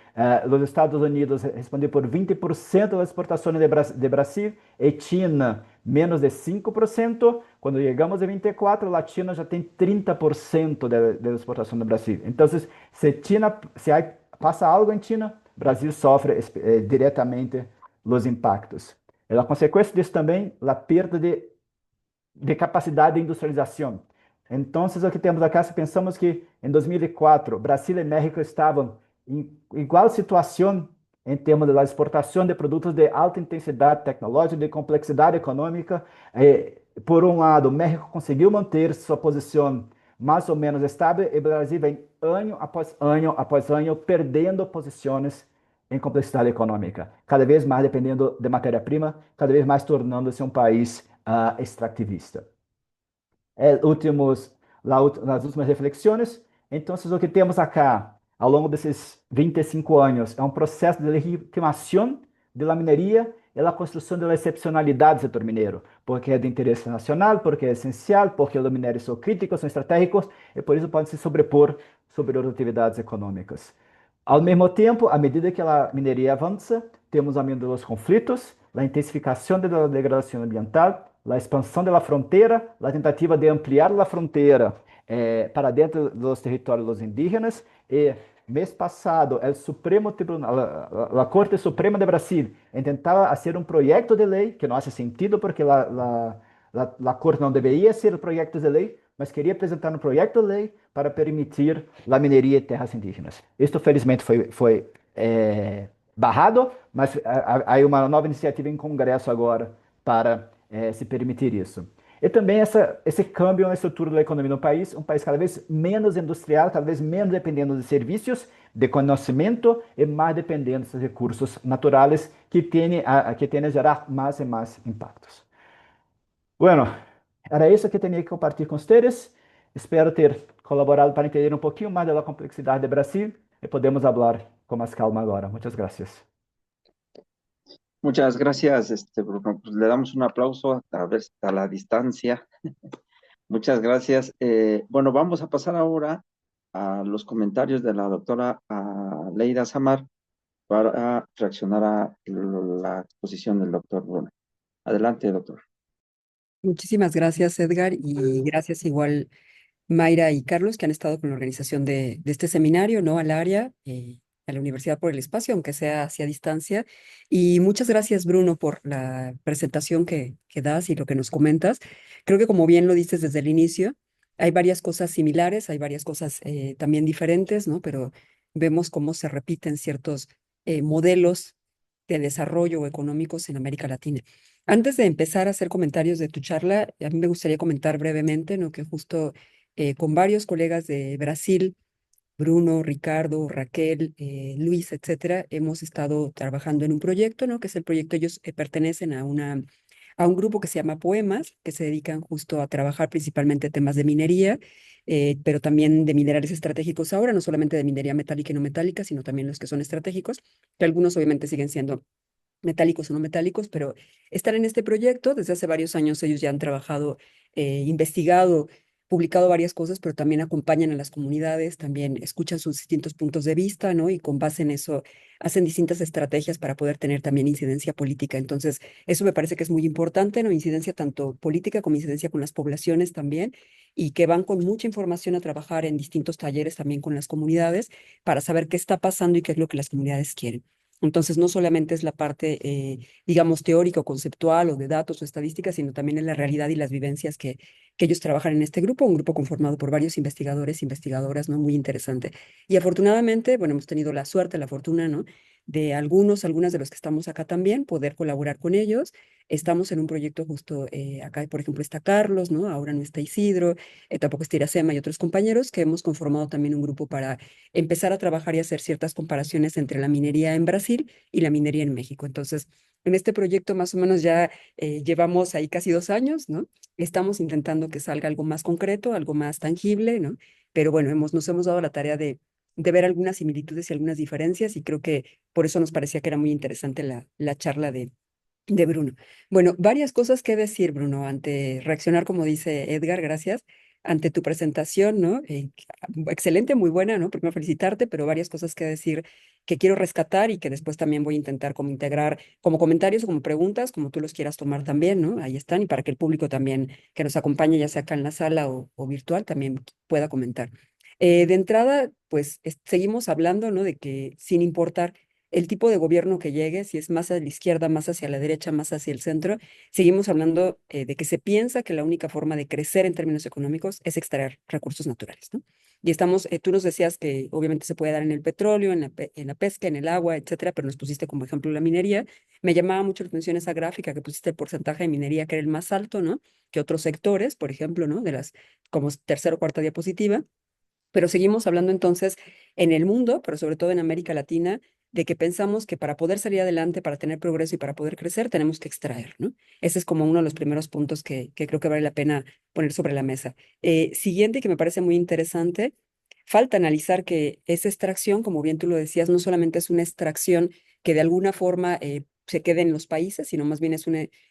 os Estados Unidos responderam por 20% das exportações de Brasil e China menos de 5%, quando chegamos a 24, a China já tem 30% da exportação do Brasil. Então, se passa algo em China, o Brasil sofre diretamente os impactos. E a consequência disso também, a perda de capacidade de industrialização. Então, o que temos aqui, se pensamos que em 2004, Brasil e México estavam em igual situação em termos da exportação de produtos de alta intensidade tecnológica, de complexidade econômica. Por um lado, México conseguiu manter sua posição mais ou menos estável e o Brasil vem ano após ano perdendo posições em complexidade econômica, cada vez mais dependendo de matéria-prima, cada vez mais tornando-se um país extrativista. Nas últimas reflexões, então, o que temos acá, ao longo desses 25 anos, é um processo de legitimação da mineria e a construção da excepcionalidade do setor mineiro, porque é de interesse nacional, porque é essencial, porque os minérios são críticos, são estratégicos, e por isso podem se sobrepor sobre outras atividades econômicas. Ao mesmo tempo, à medida que a mineria avança, temos aumento dos conflitos, a intensificação da degradação ambiental, a expansão da fronteira, a tentativa de ampliar a fronteira para dentro dos territórios dos indígenas. E mês passado, a Corte Suprema de Brasil tentava fazer um projeto de lei que não faz sentido porque a Corte não deveria ser projeto de lei, mas queria apresentar um projeto de lei para permitir a mineria em terras indígenas. Isto, felizmente, foi barrado, mas há uma nova iniciativa em Congresso agora para se permitir isso. E também esse câmbio na estrutura da economia no país, um país cada vez menos industrial, cada vez menos dependendo de serviços, de conhecimento e mais dependendo dos recursos naturais que tendem a gerar mais e mais impactos. Bueno, era isso que tinha que compartilhar com vocês. Espero ter colaborado para entender um pouquinho mais da complexidade do Brasil e podemos falar com mais calma agora. Muchas gracias. Muchas gracias, Bruno. Pues le damos un aplauso a la distancia. Muchas gracias. Bueno, vamos a pasar ahora a los comentarios de la doctora Leida Samar para reaccionar a la exposición del doctor Bruno. Adelante, doctor. Muchísimas gracias, Edgar, y gracias igual Mayra y Carlos, que han estado con la organización de este seminario, ¿no? Al área, a la Universidad por el Espacio, aunque sea hacia distancia. Y muchas gracias, Bruno, por la presentación que das y lo que nos comentas. Creo que como bien lo dices desde el inicio, hay varias cosas similares, hay varias cosas también diferentes, ¿no? Pero vemos cómo se repiten ciertos modelos de desarrollo económicos en América Latina. Antes de empezar a hacer comentarios de tu charla, a mí me gustaría comentar brevemente, ¿no? Que justo con varios colegas de Brasil, Bruno, Ricardo, Raquel, Luis, etcétera, hemos estado trabajando en un proyecto, ¿no? Que es el proyecto, ellos pertenecen a un grupo que se llama Poemas, que se dedican justo a trabajar principalmente temas de minería, pero también de minerales estratégicos ahora, no solamente de minería metálica y no metálica, sino también los que son estratégicos, que algunos obviamente siguen siendo metálicos o no metálicos, pero están en este proyecto. Desde hace varios años ellos ya han trabajado, investigado publicado varias cosas, pero también acompañan a las comunidades, también escuchan sus distintos puntos de vista, ¿no? Y con base en eso hacen distintas estrategias para poder tener también incidencia política. Entonces, eso me parece que es muy importante, ¿no? Incidencia tanto política como incidencia con las poblaciones también, y que van con mucha información a trabajar en distintos talleres también con las comunidades para saber qué está pasando y qué es lo que las comunidades quieren. Entonces, no solamente es la parte, digamos, teórica o conceptual o de datos o estadísticas, sino también es la realidad y las vivencias que ellos trabajan en este grupo, un grupo conformado por varios investigadores, investigadoras, ¿no? Muy interesante. Y afortunadamente, bueno, hemos tenido la suerte, la fortuna, ¿no? De algunas de los que estamos acá también, poder colaborar con ellos. Estamos en un proyecto justo acá, por ejemplo, está Carlos, ¿no? Ahora no está Isidro, tampoco está Iracema y otros compañeros que hemos conformado también un grupo para empezar a trabajar y hacer ciertas comparaciones entre la minería en Brasil y la minería en México. Entonces, en este proyecto más o menos ya llevamos ahí casi 2 años, ¿no? Estamos intentando que salga algo más concreto, algo más tangible, ¿no? Pero bueno, nos hemos dado la tarea de ver algunas similitudes y algunas diferencias y creo que por eso nos parecía que era muy interesante la charla de Bruno. Bueno, varias cosas que decir, Bruno, ante reaccionar, como dice Edgar, gracias, ante tu presentación, ¿no? Excelente, muy buena, ¿no? Primero felicitarte, pero varias cosas que decir que quiero rescatar y que después también voy a intentar como integrar como comentarios o como preguntas, como tú los quieras tomar también, ¿no? Ahí están, y para que el público también que nos acompañe, ya sea acá en la sala o virtual, también pueda comentar. De entrada, pues seguimos hablando, ¿no? De que sin importar el tipo de gobierno que llegue, si es más a la izquierda, más hacia la derecha, más hacia el centro, seguimos hablando de que se piensa que la única forma de crecer en términos económicos es extraer recursos naturales, ¿no? Y estamos, tú nos decías que obviamente se puede dar en el petróleo, en la pesca, en el agua, etcétera, pero nos pusiste como ejemplo la minería. Me llamaba mucho la atención esa gráfica que pusiste el porcentaje de minería que era el más alto, ¿no? Que otros sectores, por ejemplo, ¿no? De las, como tercera o cuarta diapositiva. Pero seguimos hablando entonces en el mundo, pero sobre todo en América Latina, de que pensamos que para poder salir adelante, para tener progreso y para poder crecer, tenemos que extraer, ¿no? Ese es como uno de los primeros puntos que creo que vale la pena poner sobre la mesa. Siguiente, que me parece muy interesante, falta analizar que esa extracción, como bien tú lo decías, no solamente es una extracción que de alguna forma se quede en los países, sino más bien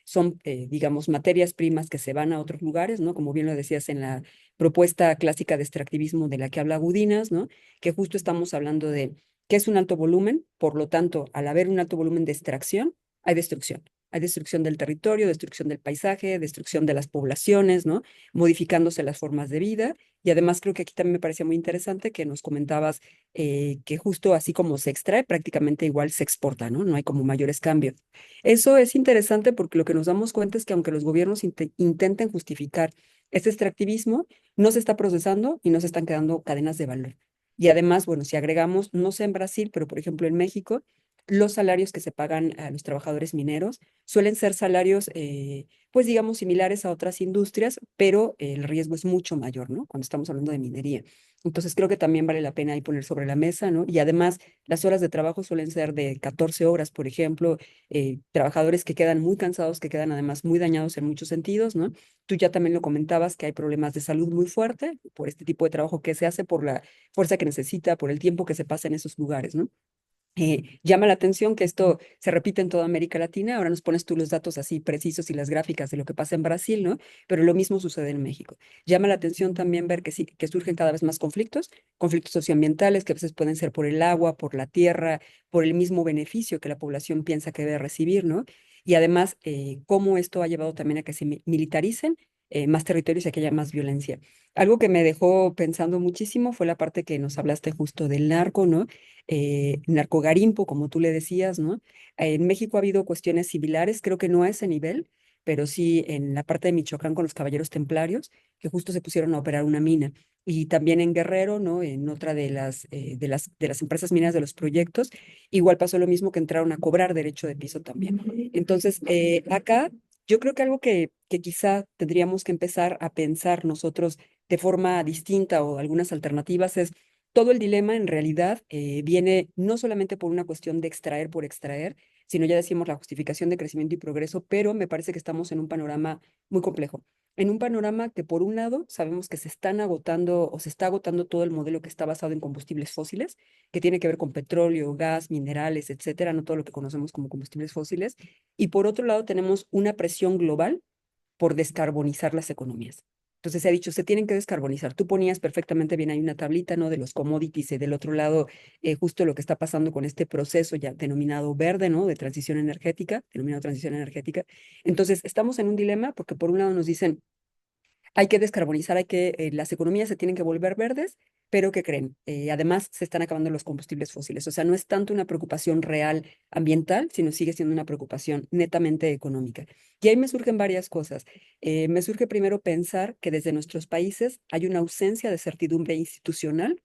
son, digamos, materias primas que se van a otros lugares, ¿no? Como bien lo decías en la propuesta clásica de extractivismo de la que habla Gudinas, ¿no? Que justo estamos hablando de qué es un alto volumen, por lo tanto, al haber un alto volumen de extracción, hay destrucción. Hay destrucción del territorio, destrucción del paisaje, destrucción de las poblaciones, ¿no? Modificándose las formas de vida. Y además creo que aquí también me parecía muy interesante que nos comentabas que justo así como se extrae, prácticamente igual se exporta, ¿no? No hay como mayores cambios. Eso es interesante porque lo que nos damos cuenta es que aunque los gobiernos intenten justificar este extractivismo, no se está procesando y no se están quedando cadenas de valor. Y además, bueno, si agregamos, no sé en Brasil, pero por ejemplo en México, los salarios que se pagan a los trabajadores mineros suelen ser salarios, pues digamos, similares a otras industrias, pero el riesgo es mucho mayor, ¿no? Cuando estamos hablando de minería. Entonces creo que también vale la pena ahí poner sobre la mesa, ¿no? Y además las horas de trabajo suelen ser de 14 horas, por ejemplo, trabajadores que quedan muy cansados, que quedan además muy dañados en muchos sentidos, ¿no? Tú ya también lo comentabas que hay problemas de salud muy fuerte por este tipo de trabajo que se hace, por la fuerza que necesita, por el tiempo que se pasa en esos lugares, ¿no? Llama la atención que esto se repite en toda América Latina. Ahora nos pones tú los datos así precisos y las gráficas de lo que pasa en Brasil, ¿no? Pero lo mismo sucede en México. Llama la atención también ver que sí, que surgen cada vez más conflictos, conflictos socioambientales que a veces pueden ser por el agua, por la tierra, por el mismo beneficio que la población piensa que debe recibir, ¿no? Y además, cómo esto ha llevado también a que se militaricen más territorios y a que haya más violencia. Algo que me dejó pensando muchísimo fue la parte que nos hablaste justo del narco, ¿no? Narcogarimpo, como tú le decías, ¿no? En México ha habido cuestiones similares, creo que no a ese nivel, pero sí en la parte de Michoacán con los caballeros templarios, que justo se pusieron a operar una mina. Y también en Guerrero, ¿no? En otra de las empresas mineras de los proyectos, igual pasó lo mismo, que entraron a cobrar derecho de piso también. Entonces, acá yo creo que algo que quizá tendríamos que empezar a pensar nosotros de forma distinta o algunas alternativas es todo el dilema en realidad viene no solamente por una cuestión de extraer por extraer, sino ya decimos la justificación de crecimiento y progreso, pero me parece que estamos en un panorama muy complejo. En un panorama que por un lado sabemos que se están agotando o se está agotando todo el modelo que está basado en combustibles fósiles, que tiene que ver con petróleo, gas, minerales, etcétera, no todo lo que conocemos como combustibles fósiles. Y por otro lado tenemos una presión global por descarbonizar las economías. Entonces se ha dicho, se tienen que descarbonizar. Tú ponías perfectamente bien, hay una tablita, ¿no? De los commodities y del otro lado, justo lo que está pasando con este proceso ya denominado verde, ¿no? De transición energética, denominado transición energética. Entonces, estamos en un dilema porque por un lado nos dicen, hay que descarbonizar, las economías se tienen que volver verdes, pero ¿qué creen? Además, se están acabando los combustibles fósiles. O sea, no es tanto una preocupación real ambiental, sino sigue siendo una preocupación netamente económica. Y ahí me surgen varias cosas. Me surge primero pensar que desde nuestros países hay una ausencia de certidumbre institucional,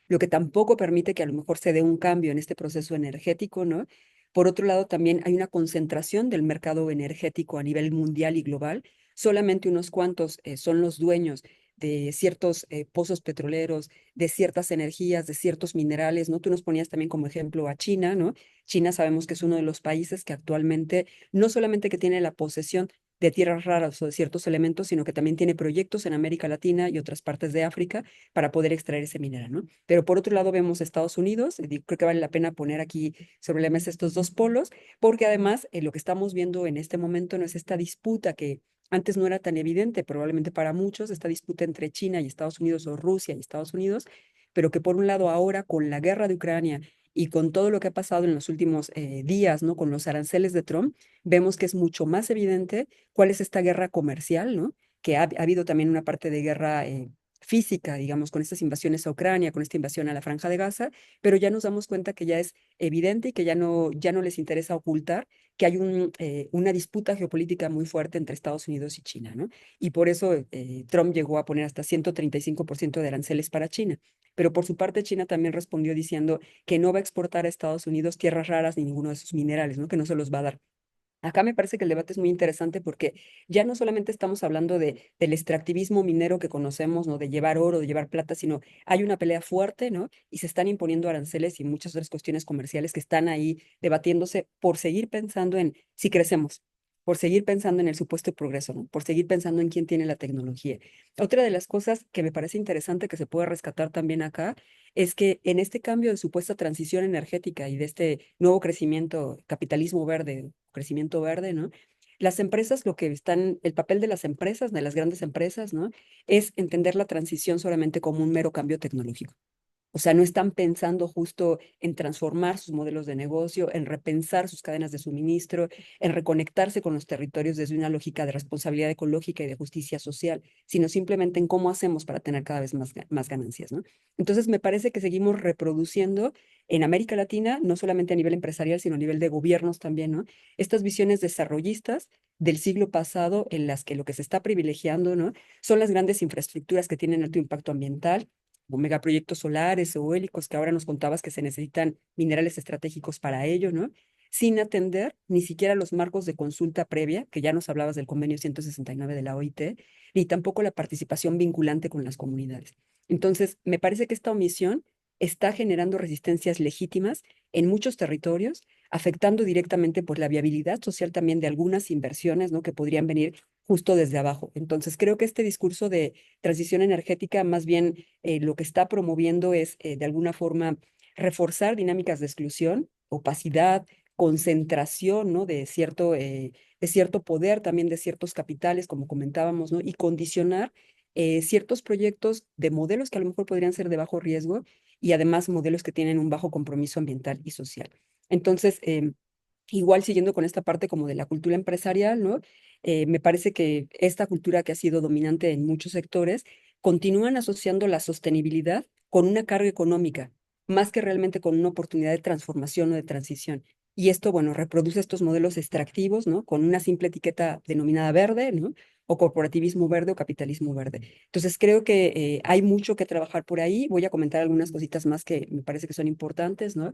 lo que tampoco permite que a lo mejor se dé un cambio en este proceso energético, ¿no? Por otro lado, también hay una concentración del mercado energético a nivel mundial y global. Solamente unos cuantos son los dueños de ciertos pozos petroleros, de ciertas energías, de ciertos minerales, ¿no? Tú nos ponías también como ejemplo a China, ¿no? China sabemos que es uno de los países que actualmente no solamente que tiene la posesión de tierras raras o de ciertos elementos, sino que también tiene proyectos en América Latina y otras partes de África para poder extraer ese mineral, ¿no? Pero por otro lado vemos Estados Unidos, creo que vale la pena poner aquí sobre la mesa estos dos polos, porque además lo que estamos viendo en este momento no es esta disputa que antes no era tan evidente, probablemente para muchos, esta disputa entre China y Estados Unidos o Rusia y Estados Unidos, pero que por un lado ahora con la guerra de Ucrania y con todo lo que ha pasado en los últimos días, ¿no? Con los aranceles de Trump, vemos que es mucho más evidente cuál es esta guerra comercial, ¿no? Que ha habido también una parte de guerra física, digamos, con estas invasiones a Ucrania, con esta invasión a la Franja de Gaza, pero ya nos damos cuenta que ya es evidente y que ya no les interesa ocultar que hay una disputa geopolítica muy fuerte entre Estados Unidos y China, ¿no? Y por eso Trump llegó a poner hasta 135% de aranceles para China. Pero por su parte, China también respondió diciendo que no va a exportar a Estados Unidos tierras raras ni ninguno de sus minerales, ¿no? Que no se los va a dar. Acá me parece que el debate es muy interesante porque ya no solamente estamos hablando del extractivismo minero que conocemos, ¿no? De llevar oro, de llevar plata, sino hay una pelea fuerte, ¿no? Y se están imponiendo aranceles y muchas otras cuestiones comerciales que están ahí debatiéndose por seguir pensando en si crecemos, por seguir pensando en el supuesto progreso, ¿no? Por seguir pensando en quién tiene la tecnología. Otra de las cosas que me parece interesante que se puede rescatar también acá es que en este cambio de supuesta transición energética y de este nuevo crecimiento, capitalismo verde, crecimiento verde, ¿no? Las empresas, lo que están, el papel de las empresas, de las grandes empresas, ¿no? Es entender la transición solamente como un mero cambio tecnológico. O sea, no están pensando justo en transformar sus modelos de negocio, en repensar sus cadenas de suministro, en reconectarse con los territorios desde una lógica de responsabilidad ecológica y de justicia social, sino simplemente en cómo hacemos para tener cada vez más ganancias, ¿no? Entonces, me parece que seguimos reproduciendo en América Latina, no solamente a nivel empresarial, sino a nivel de gobiernos también, ¿no? Estas visiones desarrollistas del siglo pasado en las que lo que se está privilegiando, ¿no? Son las grandes infraestructuras que tienen alto impacto ambiental o megaproyectos solares o eólicos que ahora nos contabas que se necesitan minerales estratégicos para ello, ¿no? Sin atender ni siquiera los marcos de consulta previa, que ya nos hablabas del convenio 169 de la OIT, ni tampoco la participación vinculante con las comunidades. Entonces, me parece que esta omisión está generando resistencias legítimas en muchos territorios, afectando directamente por la viabilidad social también de algunas inversiones, ¿no? Que podrían venir justo desde abajo. Entonces, creo que este discurso de transición energética más bien lo que está promoviendo es de alguna forma reforzar dinámicas de exclusión, opacidad, concentración, ¿no? De cierto poder, también de ciertos capitales, como comentábamos, ¿no? Y condicionar ciertos proyectos de modelos que a lo mejor podrían ser de bajo riesgo y además modelos que tienen un bajo compromiso ambiental y social. Entonces, igual siguiendo con esta parte como de la cultura empresarial, ¿no? Me parece que esta cultura que ha sido dominante en muchos sectores continúan asociando la sostenibilidad con una carga económica, más que realmente con una oportunidad de transformación o de transición. Y esto, bueno, reproduce estos modelos extractivos, ¿no? Con una simple etiqueta denominada verde, ¿no? O corporativismo verde o capitalismo verde. Entonces, creo que hay mucho que trabajar por ahí. Voy a comentar algunas cositas más que me parece que son importantes, ¿no?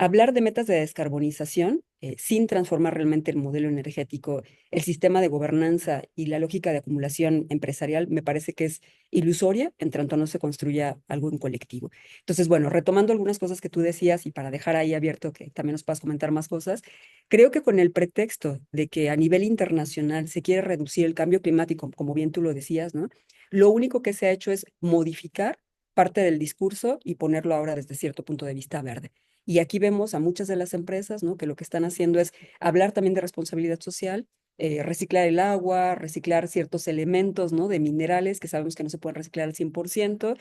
Hablar de metas de descarbonización sin transformar realmente el modelo energético, el sistema de gobernanza y la lógica de acumulación empresarial me parece que es ilusoria en tanto no se construya algo en colectivo. Entonces, bueno, retomando algunas cosas que tú decías y para dejar ahí abierto que también nos puedas comentar más cosas, creo que con el pretexto de que a nivel internacional se quiere reducir el cambio climático, como bien tú lo decías, ¿no? Lo único que se ha hecho es modificar parte del discurso y ponerlo ahora desde cierto punto de vista verde. Y aquí vemos a muchas de las empresas, ¿no? Que lo que están haciendo es hablar también de responsabilidad social, reciclar el agua, reciclar ciertos elementos, ¿no? De minerales que sabemos que no se pueden reciclar al 100%,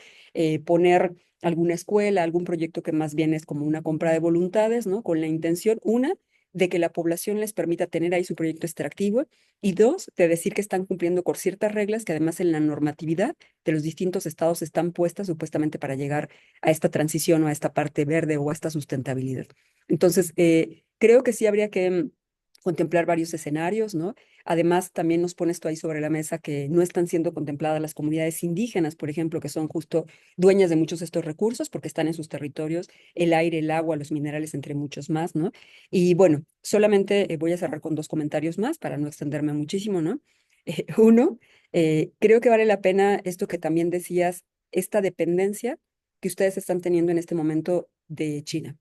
poner alguna escuela, algún proyecto que más bien es como una compra de voluntades, ¿no? Con la intención, una, de que la población les permita tener ahí su proyecto extractivo y dos, de decir que están cumpliendo con ciertas reglas que además en la normatividad de los distintos estados están puestas supuestamente para llegar a esta transición o a esta parte verde o a esta sustentabilidad. Entonces, creo que sí habría que contemplar varios escenarios, ¿no? Además, también nos pone esto ahí sobre la mesa que no están siendo contempladas las comunidades indígenas, por ejemplo, que son justo dueñas de muchos de estos recursos porque están en sus territorios, el aire, el agua, los minerales, entre muchos más, ¿no? Y bueno, solamente voy a cerrar con dos comentarios más para no extenderme muchísimo, ¿no? Uno, creo que vale la pena esto que también decías, esta dependencia que ustedes están teniendo en este momento de China.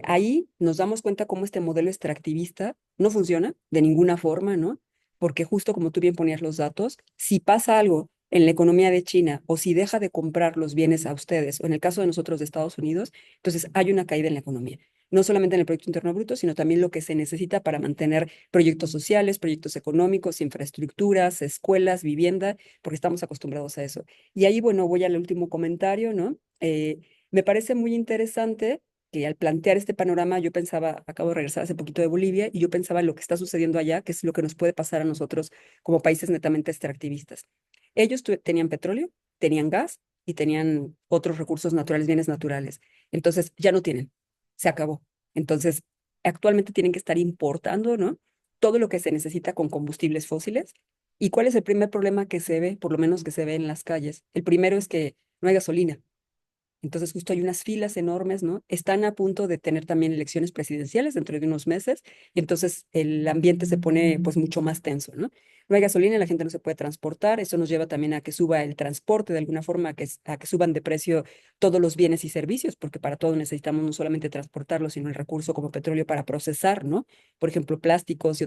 Ahí nos damos cuenta cómo este modelo extractivista no funciona de ninguna forma, ¿no? Porque justo como tú bien ponías los datos, si pasa algo en la economía de China o si deja de comprar los bienes a ustedes, o en el caso de nosotros de Estados Unidos, entonces hay una caída en la economía. No solamente en el Producto Interno Bruto, sino también lo que se necesita para mantener proyectos sociales, proyectos económicos, infraestructuras, escuelas, vivienda, porque estamos acostumbrados a eso. Y ahí, bueno, voy al último comentario, ¿no? Me parece muy interesante que al plantear este panorama yo pensaba, acabo de regresar hace poquito de Bolivia, y yo pensaba en lo que está sucediendo allá, que es lo que nos puede pasar a nosotros como países netamente extractivistas. Ellos tenían petróleo, tenían gas y tenían otros recursos naturales, bienes naturales. Entonces ya no tienen, se acabó. Entonces actualmente tienen que estar importando, ¿no? Todo lo que se necesita con combustibles fósiles. ¿Y cuál es el primer problema que se ve, por lo menos que se ve en las calles? El primero es que no hay gasolina. Entonces justo hay unas filas enormes, ¿no? Están a punto de tener también elecciones presidenciales dentro de unos meses y entonces el ambiente se pone pues mucho más tenso, ¿no? No hay gasolina, la gente no se puede transportar, eso nos lleva también a que suba el transporte de alguna forma, a que suban de precio todos los bienes y servicios, porque para todo necesitamos no solamente transportarlo, sino el recurso como petróleo para procesar, ¿no? Por ejemplo, plásticos y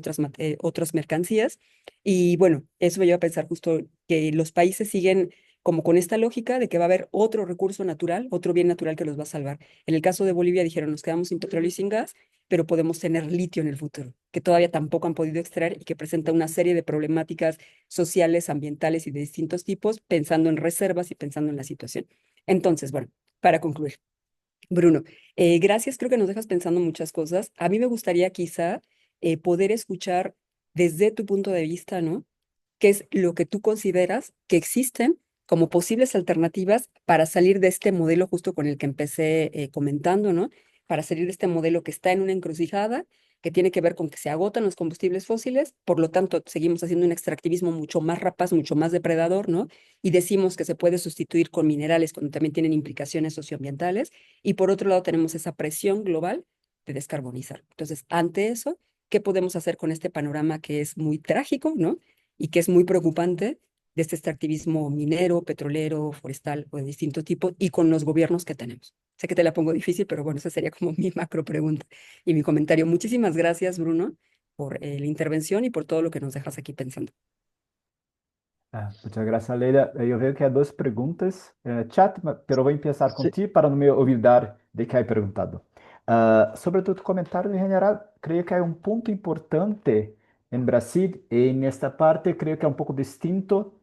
otras mercancías. Y bueno, eso me lleva a pensar justo que los países siguen como con esta lógica de que va a haber otro recurso natural, otro bien natural que los va a salvar. En el caso de Bolivia dijeron, nos quedamos sin petróleo y sin gas, pero podemos tener litio en el futuro, que todavía tampoco han podido extraer y que presenta una serie de problemáticas sociales, ambientales y de distintos tipos, pensando en reservas y pensando en la situación. Entonces, bueno, para concluir, Bruno, gracias, creo que nos dejas pensando muchas cosas. A mí me gustaría quizá poder escuchar desde tu punto de vista, ¿no? ¿Qué es lo que tú consideras que existen como posibles alternativas para salir de este modelo justo con el que empecé comentando, ¿no? Para salir de este modelo que está en una encrucijada, que tiene que ver con que se agotan los combustibles fósiles, por lo tanto, seguimos haciendo un extractivismo mucho más rapaz, mucho más depredador, ¿no? Y decimos que se puede sustituir con minerales cuando también tienen implicaciones socioambientales. Y por otro lado, tenemos esa presión global de descarbonizar. Entonces, ante eso, ¿qué podemos hacer con este panorama que es muy trágico, ¿no? Y que es muy preocupante de este extractivismo minero, petrolero, forestal o de distinto tipo y con los gobiernos que tenemos. Sé que te la pongo difícil, pero bueno, esa sería como mi macro pregunta y mi comentario. Muchísimas gracias, Bruno, por la intervención y por todo lo que nos dejas aquí pensando. Muchas gracias, Leila. Eu vejo que há duas perguntas chat, mas eu vou começar Sí, contigo para não me olvidar de que há perguntado. Sobre tu comentário em geral, creio que há um ponto importante em Brasil e nesta parte creio que é um pouco distinto,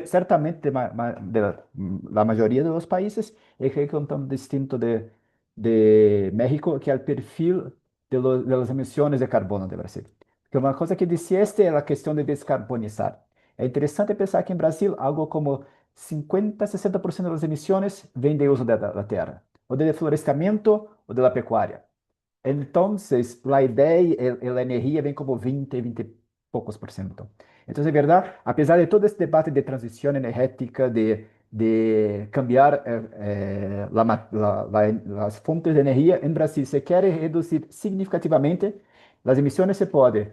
certamente da maioria dos países, e creio que é um tanto distinto de México, que é o perfil de las emissões de carbono de Brasil. Porque uma coisa que disseste é a questão de descarbonizar. É interessante pensar que em Brasil, algo como 50, 60% das emissões vem do uso da terra, ou do reflorestamento ou da pecuária. Entonces, la idea y la energía ven como 20, 20 y pocos por ciento. Entonces, de verdad, a pesar de todo este debate de transición energética, de cambiar las fuentes de energía, en Brasil se quiere reducir significativamente las emisiones, se puede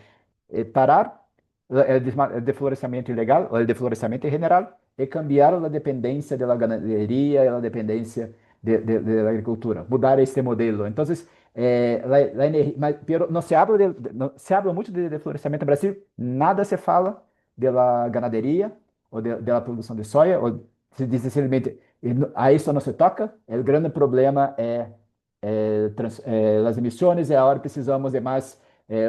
parar el deflorestamento ilegal o el deflorestamento general y cambiar la dependencia de la ganadería y la dependencia de la agricultura, mudar este modelo. Entonces, la energia, pero não se habla se habla muito de deflorestamento no Brasil, nada se fala da ganaderia ou da produção de soja, ou se diz simplesmente a isso não se toca. O grande problema é as emissões, e agora precisamos de mais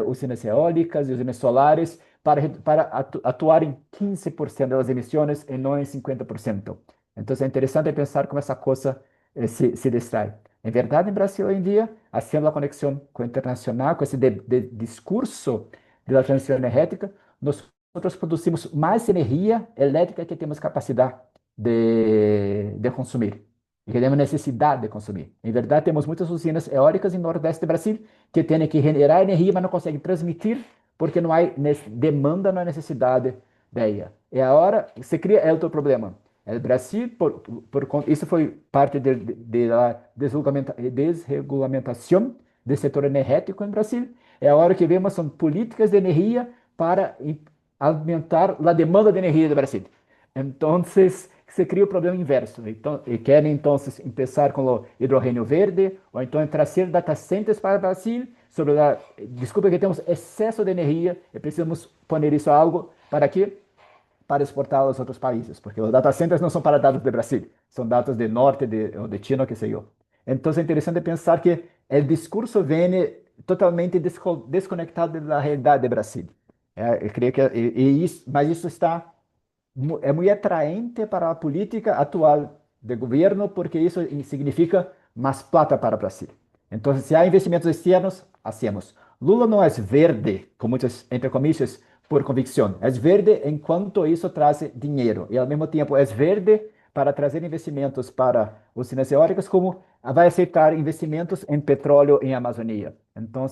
usinas eólicas e usinas solares para atuar em 15% das emissões e não em 50%. Então é interessante pensar como essa coisa se distrai. Em verdade, em Brasil hoje em dia, fazendo a conexão com o internacional, com esse discurso da transição energética, nós produzimos mais energia elétrica que temos capacidade de consumir e que temos necessidade de consumir. Em verdade, temos muitas usinas eólicas no Nordeste do Brasil que têm que generar energia, mas não conseguem transmitir porque não há demanda, não há necessidade dela. E agora se cria outro problema. O Brasil, isso foi parte da desregulamentação do setor energético em Brasil. É a hora que vemos são políticas de energia para aumentar a demanda de energia do Brasil. Então, se cria o problema inverso. Então, e querem, então, começar com o hidrogênio verde, ou então trazer data centers para o Brasil, desculpa que temos excesso de energia e precisamos pôr isso a algo para quê? Para exportar aos outros países, porque os data centers não são para dados do Brasil, são dados do norte ou de China, que sei eu. Então é interessante pensar que o discurso vem totalmente desconectado da realidade do Brasil. Eu creio que mas isso é muito atraente para a política atual do governo, porque isso significa mais plata para o Brasil. Então, se há investimentos externos, hacemos. Lula não é verde, com muitas, entre comillas, por convicção. É verde enquanto isso traz dinheiro. E, ao mesmo tempo, é verde para trazer investimentos para usinas eólicas, como vai aceitar investimentos em petróleo em Amazônia. Então,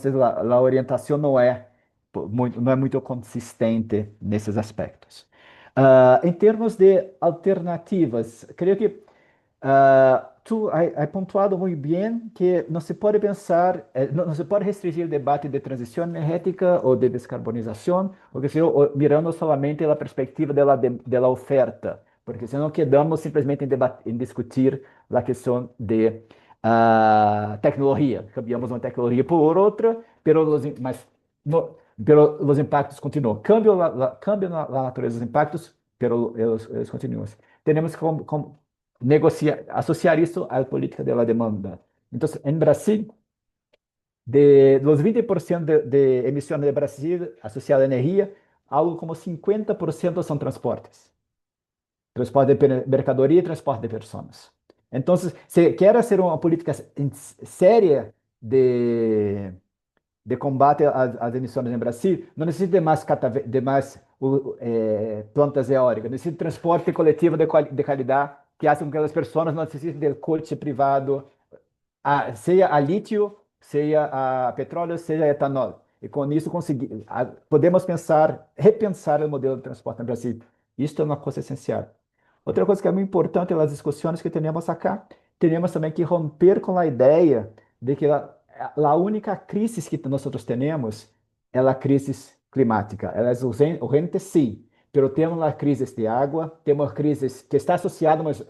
a orientação não é muito consistente nesses aspectos. Em termos de alternativas, creio que tu has pontuado muito bem que não se pode pensar, não se pode restringir o debate de transição energética ou de descarbonização, porque senão, mirando solamente a perspectiva da oferta, porque senão quedamos simplesmente em discutir a questão de tecnologia. Cambiamos uma tecnologia por outra, mas os impactos continuam. Cambia na natureza dos impactos, mas eles continuam. Temos como negociar, associar isso à política da demanda. Então, em Brasil, de los 20% de emissões de Brasil associada à energia, algo como 50% são transportes. Transporte de mercadoria e transporte de pessoas. Então, se quer fazer uma política séria de combate às emissões no Brasil, não necessita de mais plantas eólicas, necessita de transporte coletivo de qualidade que faça com que as pessoas não necessitem de coche privado, seja a lítio, seja a petróleo, seja a etanol. E com isso podemos repensar o modelo de transporte no Brasil. Isto é uma coisa essencial. Outra coisa que é muito importante nas discussões que temos acá, temos também que romper com a ideia de que a única crise que nós temos é a crise climática. Ela é urgente, sim, mas temos a crise de água, temos a crise que está associada, mas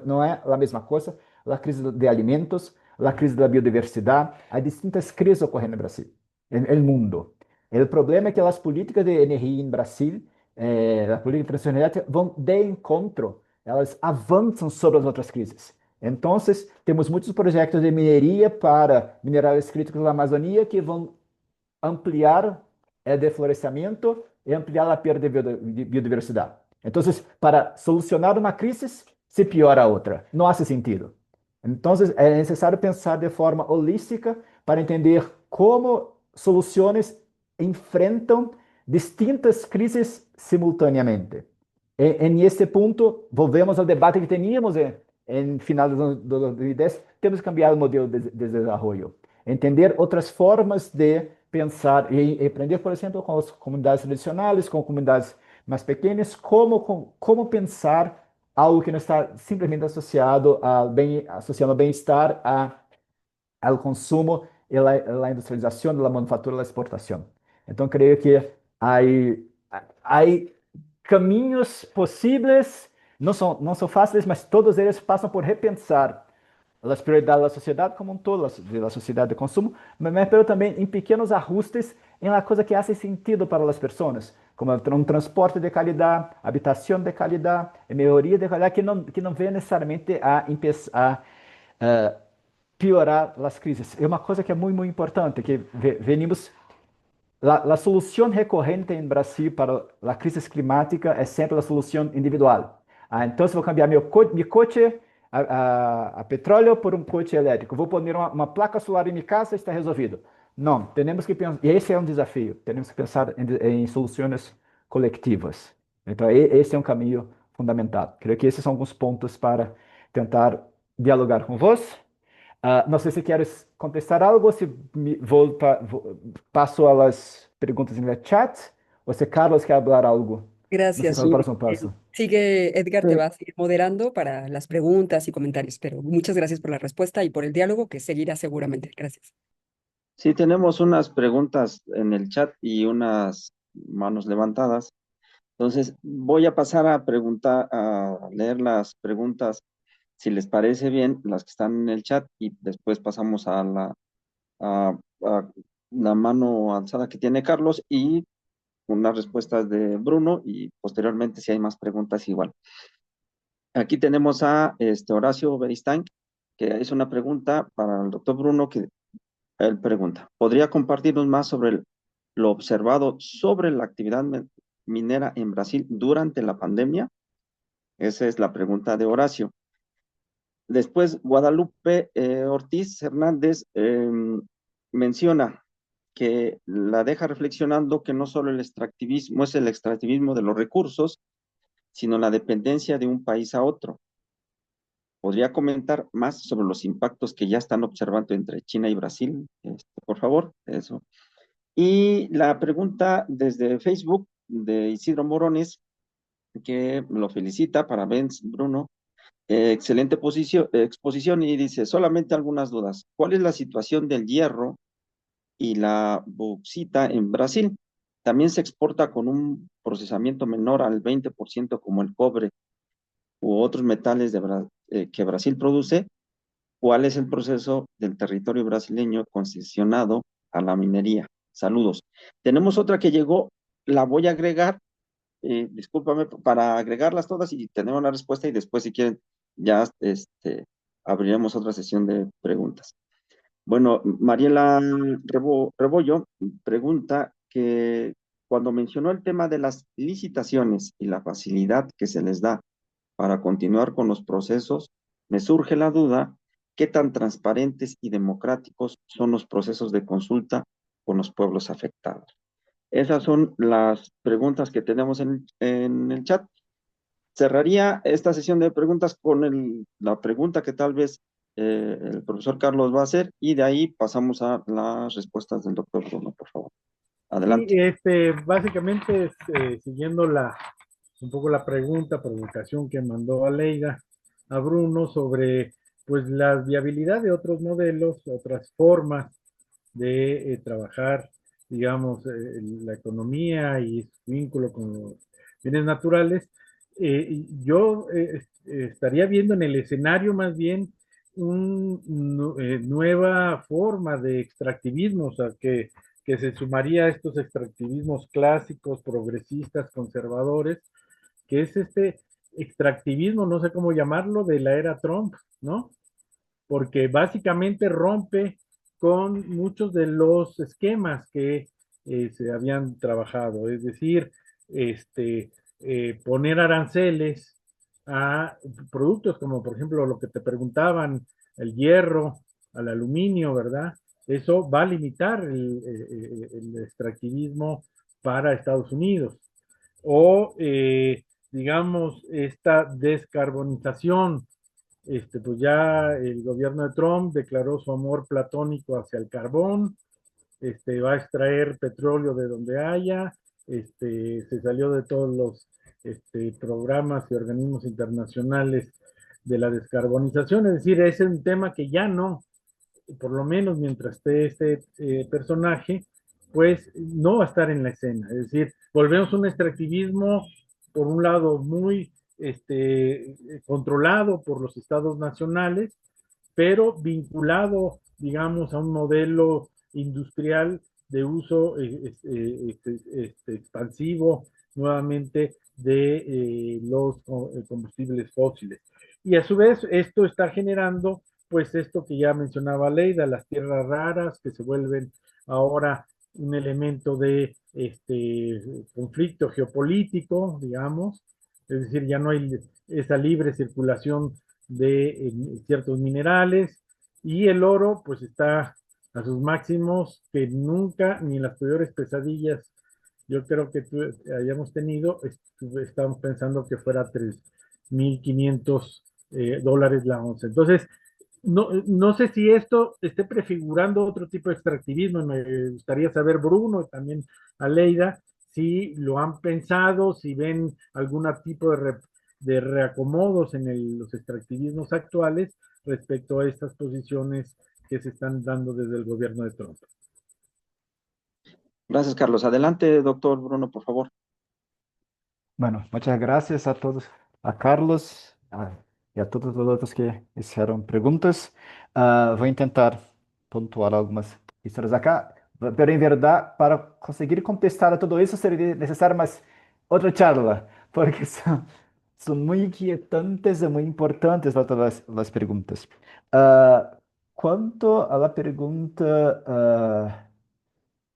não é a mesma coisa, a crise de alimentos, a crise da biodiversidade. Há distintas crises ocorrendo no Brasil, no mundo. O problema é que as políticas de energia em Brasil, a política de transição energética, vão de encontro, elas avançam sobre as outras crises. Então, temos muitos projetos de mineria para minerais críticos da Amazônia que vão ampliar o deflorestamento e ampliar a perda de biodiversidade. Então, para solucionar uma crise, se piora a outra. Não faz sentido. Então, é necessário pensar de forma holística para entender como soluções enfrentam distintas crises simultaneamente. Em este ponto, volvemos ao debate que tínhamos em final de 2010, temos que cambiar o modelo de desenvolvimento. Entender outras formas de pensar e aprender, por exemplo, com as comunidades tradicionais, com comunidades mais pequenas, como pensar algo que não está simplesmente associado ao bem-estar, ao consumo e à industrialização, à manufatura e à exportação. Então, creio que há caminhos possíveis, não são fáceis, mas todos eles passam por repensar as prioridades da sociedade como um todo, da sociedade de consumo, mas também em pequenos ajustes em uma coisa que faz sentido para as pessoas, como um transporte de qualidade, habitação de qualidade, melhoria de qualidade, que não vem necessariamente a piorar as crises. É uma coisa que é muito, muito importante, que venimos la solución recurrente en Brasil para la crisis climática es siempre la solución individual. Entonces voy a cambiar mi coche a petróleo por un coche eléctrico. Voy a poner una placa solar en mi casa y está resolvido. No, tenemos que pensar, y ese es un desafío, tenemos que pensar en soluciones colectivas. Entonces, esse é um caminho fundamental. Creio que esses são alguns pontos para tentar dialogar com vós. Não sei se queres contestar algo, ou se passo as perguntas no chat, ou se Carlos quer falar algo. Não sei Gracias. qual é o próximo passo. Sigue, Edgar, te Sí, va a seguir moderando para las preguntas y comentarios, pero muchas gracias por la respuesta y por el diálogo que seguirá seguramente. Gracias. sí, tenemos unas preguntas en el chat y unas manos levantadas. Entonces, voy a pasar a preguntar, a leer las preguntas, si les parece bien, las que están en el chat, y después pasamos a la mano alzada que tiene Carlos y unas respuestas de Bruno, y posteriormente, si hay más preguntas, igual. Aquí tenemos a Horacio Beristain, que es una pregunta para el doctor Bruno, que él pregunta: ¿podría compartirnos más sobre lo observado sobre la actividad minera en Brasil durante la pandemia? Esa es la pregunta de Horacio. Después, Guadalupe Ortiz Hernández menciona que la deja reflexionando que no solo el extractivismo es el extractivismo de los recursos, sino la dependencia de un país a otro. ¿Podría comentar más sobre los impactos que ya están observando entre China y Brasil? Por favor, eso. Y la pregunta desde Facebook de Isidro Morones, que lo felicita, parabéns, Bruno. Excelente exposición, y dice: solamente algunas dudas. ¿Cuál es la situación del hierro y la bauxita en Brasil? ¿También se exporta con un procesamiento menor al 20% como el cobre u otros metales que Brasil produce? ¿Cuál es el proceso del territorio brasileño concesionado a la minería? Saludos. Tenemos otra que llegó, la voy a agregar, discúlpame, para agregarlas todas y tenemos la respuesta, y después, si quieren, ya abriremos otra sesión de preguntas. Bueno, Mariela Rebollo pregunta que cuando mencionó el tema de las licitaciones y la facilidad que se les da para continuar con los procesos, me surge la duda: ¿qué tan transparentes y democráticos son los procesos de consulta con los pueblos afectados? Esas son las preguntas que tenemos en el chat. Cerraría esta sesión de preguntas con la pregunta que tal vez el profesor Carlos va a hacer, y de ahí pasamos a las respuestas del doctor Bruno, por favor. Sí, Adelante. básicamente siguiendo un poco la provocación que mandó Aleida a Bruno sobre pues la viabilidad de otros modelos, otras formas de trabajar, digamos, la economía y su vínculo con los bienes naturales. Yo estaría viendo en el escenario más bien una nueva forma de extractivismo, o sea, que se sumaría a estos extractivismos clásicos, progresistas, conservadores, que es este extractivismo, no sé cómo llamarlo, de la era Trump, ¿no? Porque básicamente rompe con muchos de los esquemas que se habían trabajado, es decir, poner aranceles a productos como por ejemplo lo que te preguntaban, el hierro, al aluminio, ¿verdad? Eso va a limitar el extractivismo para Estados Unidos. O, digamos, esta descarbonización, pues ya el gobierno de Trump declaró su amor platónico hacia el carbón, va a extraer petróleo de donde haya, se salió de todos los programas y organismos internacionales de la descarbonización, es decir, es un tema que ya no, por lo menos mientras esté este personaje, pues no va a estar en la escena. Es decir, volvemos a un extractivismo, por un lado, muy controlado por los estados nacionales, pero vinculado, digamos, a un modelo industrial de uso expansivo nuevamente de los combustibles fósiles. Y a su vez, esto está generando pues esto que ya mencionaba Leida, las tierras raras que se vuelven ahora un elemento de conflicto geopolítico, digamos, es decir, ya no hay esa libre circulación de ciertos minerales, y el oro pues está a sus máximos que nunca, ni en las peores pesadillas yo creo que hayamos tenido, estamos pensando que fuera 3.500 dólares la onza. Entonces, no sé si esto esté prefigurando otro tipo de extractivismo. Me gustaría saber, Bruno, y también Aleida, si lo han pensado, si ven algún tipo de reacomodos en los extractivismos actuales respecto a estas posiciones que se están dando desde el gobierno de Trump. Gracias, Carlos. Adelante, doctor Bruno, por favor. Bueno, muchas gracias a todos, a Carlos y a todos los otros que hicieron preguntas. Voy a intentar puntuar algumas historias acá, pero en verdad, para conseguir contestar a todo eso sería necesario más otra charla, porque son muy inquietantes y muy importantes todas las preguntas. Cuanto a la pregunta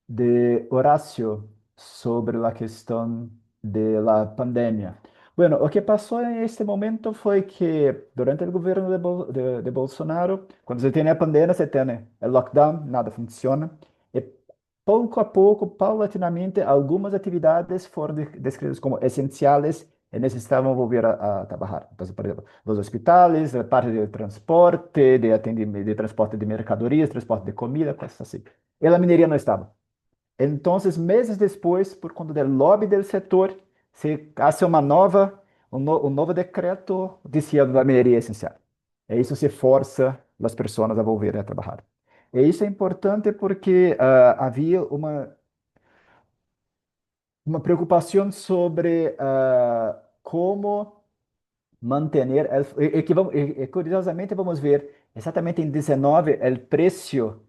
de Horacio sobre la cuestión de la pandemia. Bueno, lo que pasó en este momento fue que durante el gobierno de Bolsonaro, cuando se tiene la pandemia, se tiene el lockdown, nada funciona. Y poco a poco, paulatinamente, algunas actividades fueron descritas como esenciales y necesitaban volver a trabajar. Entonces, por ejemplo, los hospitales, la parte de transporte, de transporte de mercadorias, transporte de comida, cosas así. Y la minería no estaba. Entonces, meses después, por conta del lobby del sector, se hace um novo decreto dizendo a mineria essencial. E isso se força as pessoas a volverem a trabalhar. E isso é importante porque havia uma preocupação sobre como manter, curiosamente vamos ver exatamente em 19 o preço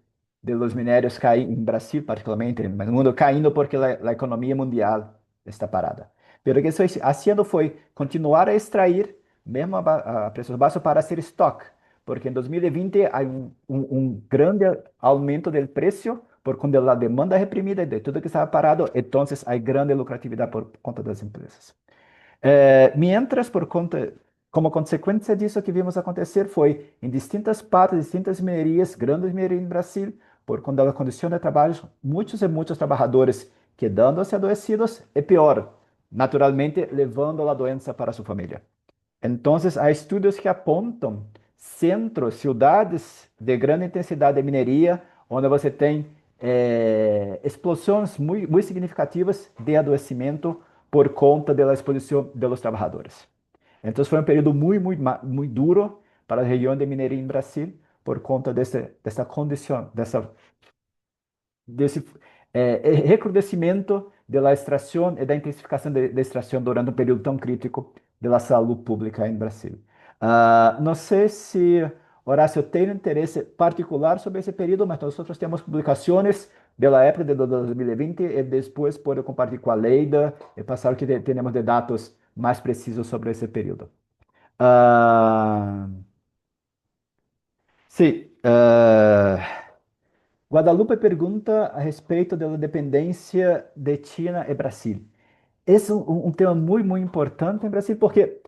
de los minérios cai em Brasil particularmente, mas no mundo caindo porque a economia mundial está parada. Pero o que estou haciendo foi continuar a extrair mesmo a preços baixos para ser estoque, porque em 2020 há grande aumento do preço por conta da demanda reprimida de tudo que estava parado, então há grande lucratividade por conta das empresas. Mientras, como consequência disso, que vimos acontecer foi em distintas partes, distintas minerias, grandes minerias em Brasil, por conta da condição de trabalho, muitos e muitos trabalhadores quedando-se adoecidos e pior, naturalmente levando a doença para sua família. Então, há estudos que apontam centros, cidades de grande intensidade de mineria, onde você tem explosões muito significativas de adoecimento por conta da exposição dos trabalhadores. Então, foi um período muito duro para a região de mineria em Brasil, por conta dessa condição, desse recrudescimento da extração e da intensificação da extração durante um período tão crítico da saúde pública em Brasil. Não sei se Horácio tem interesse particular sobre esse período, mas nós temos publicações da época de 2020 e depois posso compartilhar com a Leida e passar o que temos de dados mais precisos sobre esse período. Sim. Guadalupe pergunta a respeito da dependência de China e Brasil. Esse é um tema muito importante em Brasil, porque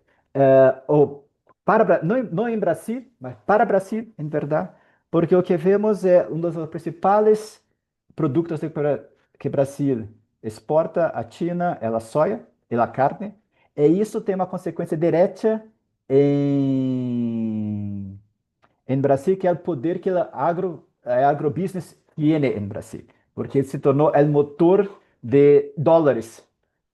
não em Brasil, mas para Brasil, em verdade, porque o que vemos é um dos principais produtos que Brasil exporta à China é a soja e a carne, e isso tem uma consequência direta em Brasil, que é o poder que o agrobusiness tem em Brasil, porque se tornou o motor de dólares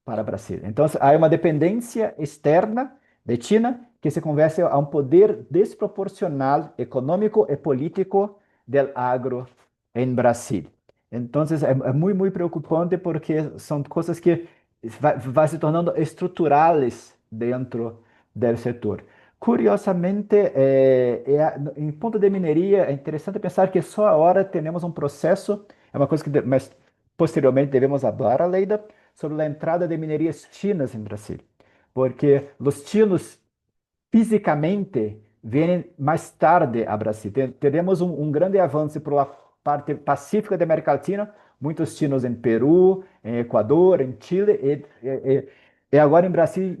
para o Brasil. Então, há uma dependência externa de China que se converte a um poder desproporcional econômico e político do agro em Brasil. Então, é muito preocupante porque são coisas que vai se tornando estruturais dentro do setor. Curiosamente, em ponto de mineria, é interessante pensar que só agora temos um processo, é uma coisa que mas posteriormente devemos falar, Leida, sobre a entrada de minerias chinas em Brasil, porque os chinos fisicamente vêm mais tarde a Brasil. Teremos um grande avanço para a parte pacífica da América Latina, muitos chinos em Peru, em Equador, em Chile, e agora em Brasil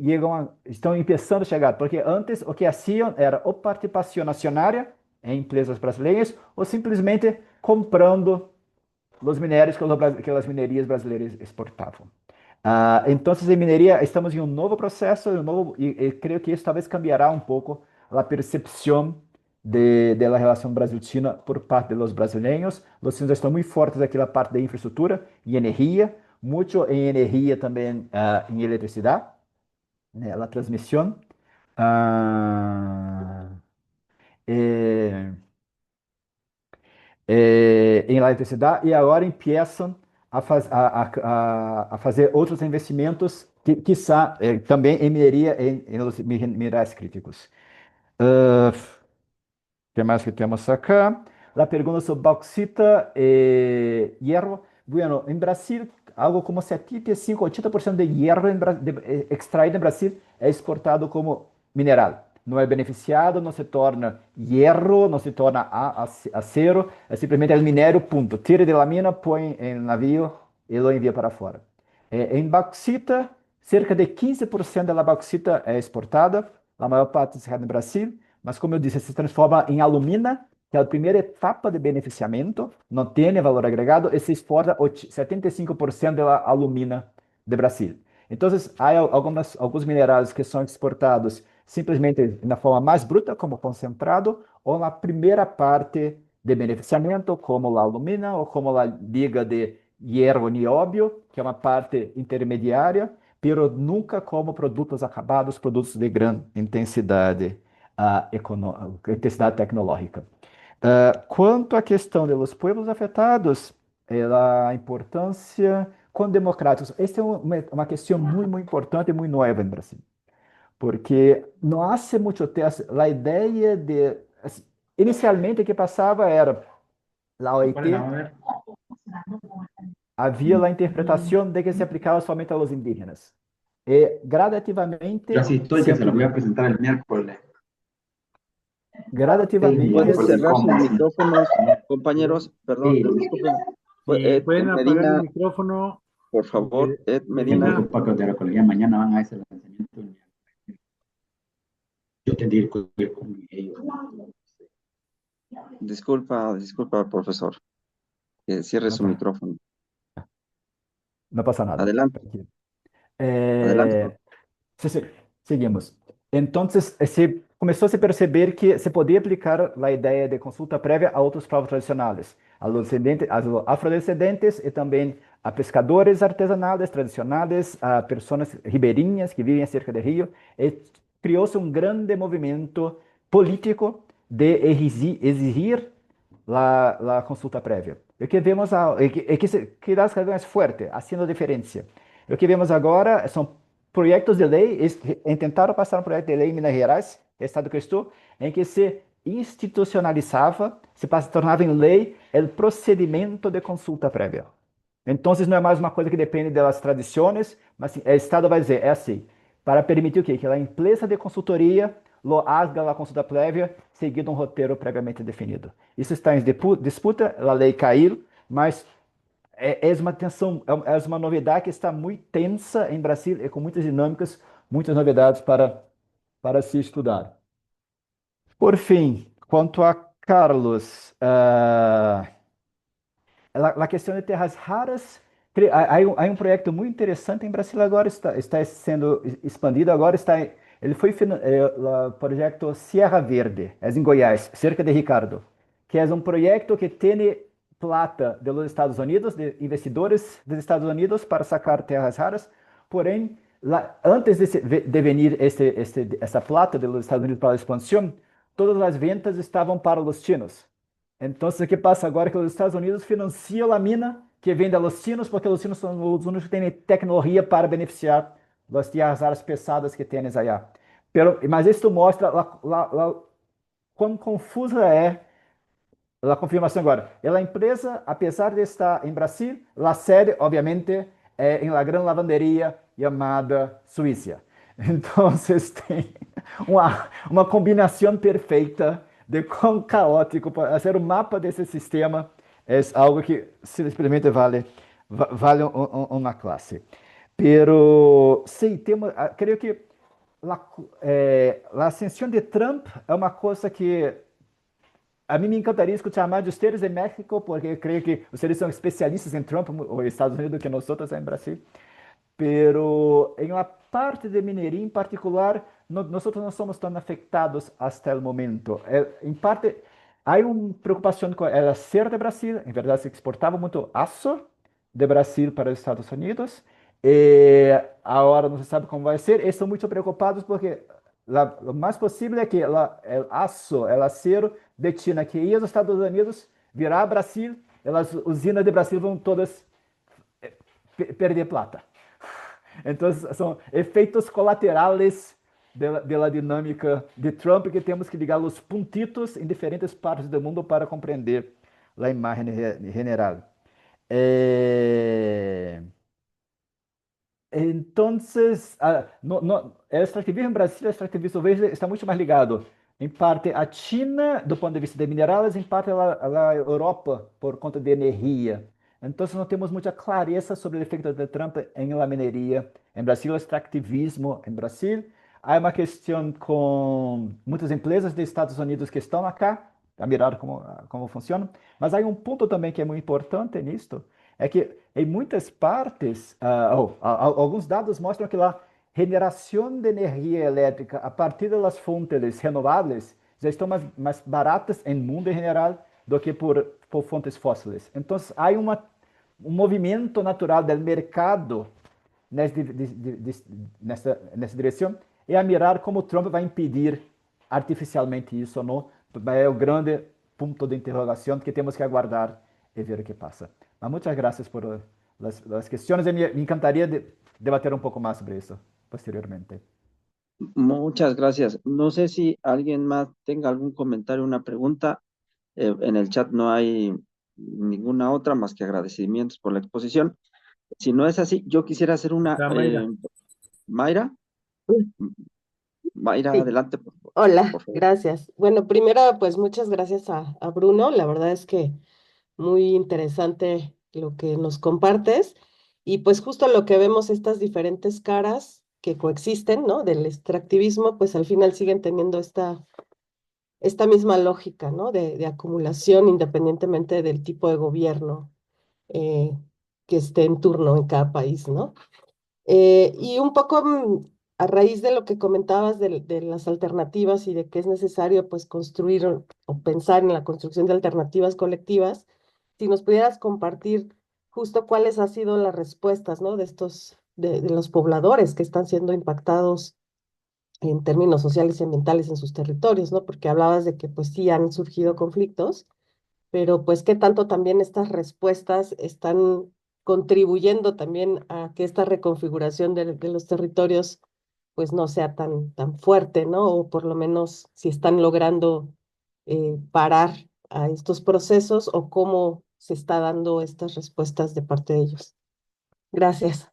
estão começando a chegar, porque antes o que faziam era ou participação acionária em empresas brasileiras, ou simplesmente comprando os minérios que as minerias brasileiras exportavam. Então, em mineria, estamos em um novo processo, e creio que isso talvez cambiará um pouco a percepção de la relação Brasil-China por parte dos brasileiros. Os chinos estão muito fortes aqui na parte de infraestrutura e energia, muito em energia também, em eletricidade, né, a transmissão. Ah, eh, em eletricidade e agora começam a fazer outros investimentos, quiçá também em mineria, em os minerais críticos. O que mais que temos acá? La pergunta sobre bauxita e hierro. Bueno, em Brasil, algo como 75, 80% de hierro extraído em Brasil é exportado como mineral. Não é beneficiado, não se torna hierro, não se torna acero, é simplesmente o minério, ponto. Tira de la mina, põe em navio e lo envia para fora. Em bauxita, cerca de 15% da bauxita é exportada, a maior parte se no Brasil, mas como eu disse, se transforma em alumina, que é a primeira etapa de beneficiamento, não tem valor agregado, e se exporta 75% da alumina do Brasil. Então, há alguns minerais que são exportados simplesmente na forma mais bruta, como concentrado, ou na primeira parte de beneficiamento, como a alumina, ou como a liga de hierro-nióbio, que é uma parte intermediária, pero nunca como produtos acabados, produtos de grande intensidade, intensidade tecnológica. Quanto à questão dos povos afetados, a importância com democráticos, esta é uma questão muito, muito importante e muito nova no Brasil, porque não há muito tempo, a ideia de, inicialmente o que passava era, a OIT havia a interpretação de que se aplicava somente aos indígenas. E gradativamente Yo así estoy, se que se lo voy a ampliou. presentar el miércoles. Gradativamente ¿Pueden Miércoles, cerrar sus ¿cómo? micrófonos, compañeros? Perdón, Sí, disculpen. Si Ed pueden apagar el Medina, micrófono, por favor, Ed no, Medina. disculpa que de la colegía mañana van a ese lanzamiento. Yo tendría que ir con ellos. Disculpa, profesor. Cierre No su micrófono. No pasa nada. Adelante. Tranquilo. Adelante, profe. Sí, sí, seguimos. Entonces, se começou a se perceber que se podia aplicar a ideia de consulta prévia a outros povos tradicionais, a los afrodescendentes e também a pescadores artesanais tradicionais, a pessoas ribeirinhas que vivem cerca do rio, e criou-se um grande movimento político de exigir a consulta prévia. O que vemos, que dá cada vez mais forte, haciendo diferença. O que vemos agora são projetos de lei, tentaram passar um projeto de lei em Minas Gerais, estado que estou, em que se institucionalizava, se tornava em lei o procedimento de consulta prévia. Então, não é mais uma coisa que depende das tradições, mas o Estado vai dizer, é assim, para permitir o quê? Que a empresa de consultoria lo haga a consulta prévia, seguindo um roteiro previamente definido. Isso está em disputa, a lei caiu, mas é uma tensão, é uma novidade que está muito tensa em Brasil e com muitas dinâmicas, muitas novidades para se estudar. Por fim, quanto a Carlos, a questão de terras raras, há um projeto muito interessante em Brasil agora, está sendo expandido agora, ele foi o projeto Sierra Verde, é em Goiás, cerca de Ricardo, que é um projeto que tem plata dos Estados Unidos, de investidores dos Estados Unidos para sacar terras raras, porém, antes de vir essa plata dos Estados Unidos para a expansão, todas as ventas estavam para os chinos. Então, o que passa agora é que os Estados Unidos financiam a mina que vende a los chinos, porque os chinos são os únicos que têm tecnologia para beneficiar das tierras raras pesadas que têm allá. Mas isso mostra quão confusa é a confirmação agora. A empresa, apesar de estar em Brasil, a sede, obviamente, é em la gran lavanderia chamada Suíça. Então, tem uma combinação perfeita de quão caótico, fazer um mapa desse sistema Es algo que simplesmente vale uma classe. Pero sim, temos, creio que a ascensão de Trump é uma coisa que a mim me encantaria escutar mais de vocês em México, porque eu creio que vocês são especialistas em Trump, ou Estados Unidos, que nós outros em Brasil. Pero en la parte de minería en particular, nosotros no somos tan afectados hasta el momento. En parte, hay una preocupación con el acero de Brasil. En verdad, se exportaba mucho aço de Brasil para los Estados Unidos. Ahora no se sabe cómo va a ser. Están muy preocupados porque lo más posible es que el aço, el acero de China que ia aos Estados Unidos, virá a Brasil, e as usinas de Brasil vão todas perder plata. Então, são efeitos colaterais da dinâmica de Trump que temos que ligar os pontitos em diferentes partes do mundo para compreender a imagem general. Entonces, el extractivismo en Brasil, el extractivismo verde está mucho más ligado, en parte a China, do ponto de vista de minerales, en parte a la Europa, por conta de energía. Entonces, no temos mucha clareza sobre el efecto de Trump en la minería. En Brasil, el extractivismo en Brasil. Hay una cuestión con muchas empresas de Estados Unidos que estão acá, a mirar como funciona. Mas há um ponto também que é muito importante nisto, é que em muitas partes, alguns dados mostram que a generação de energia elétrica a partir das fontes renováveis já estão mais baratas no mundo em geral do que por fontes fósseis. Então, há um movimento natural do mercado nessa direção, e a mirar como Trump vai impedir artificialmente isso ou não. É o grande ponto de interrogação que temos que aguardar e ver o que passa. Mas muitas graças por as questões e me encantaria debater um pouco mais sobre isso posteriormente. Muchas gracias. No sé si alguien más tenga algún comentario, una pregunta. En el chat no hay ninguna otra más que agradecimientos por la exposición. Si no es así, yo quisiera hacer una... Está Mayra. Mayra, Mayra, Sí. adelante, Hola, por favor. gracias. Bueno, primero, pues muchas gracias a Bruno. La verdad es que muy interesante lo que nos compartes. Y pues justo lo que vemos, estas diferentes caras que coexisten, ¿no? Del extractivismo, pues al final siguen teniendo esta misma lógica, ¿no? De acumulación independientemente del tipo de gobierno eh, que esté en turno en cada país, ¿no? Y un poco a raíz de lo que comentabas de las alternativas y de que es necesario pues construir o pensar en la construcción de alternativas colectivas, si nos pudieras compartir justo cuáles han sido las respuestas, ¿no? De los pobladores que están siendo impactados en términos sociales y ambientales en sus territorios, ¿no? Porque hablabas de que pues sí han surgido conflictos, pero pues qué tanto también estas respuestas están contribuyendo también a que esta reconfiguración de los territorios pues no sea tan fuerte, ¿no? O por lo menos si están logrando parar a estos procesos o cómo se está dando estas respuestas de parte de ellos. Gracias.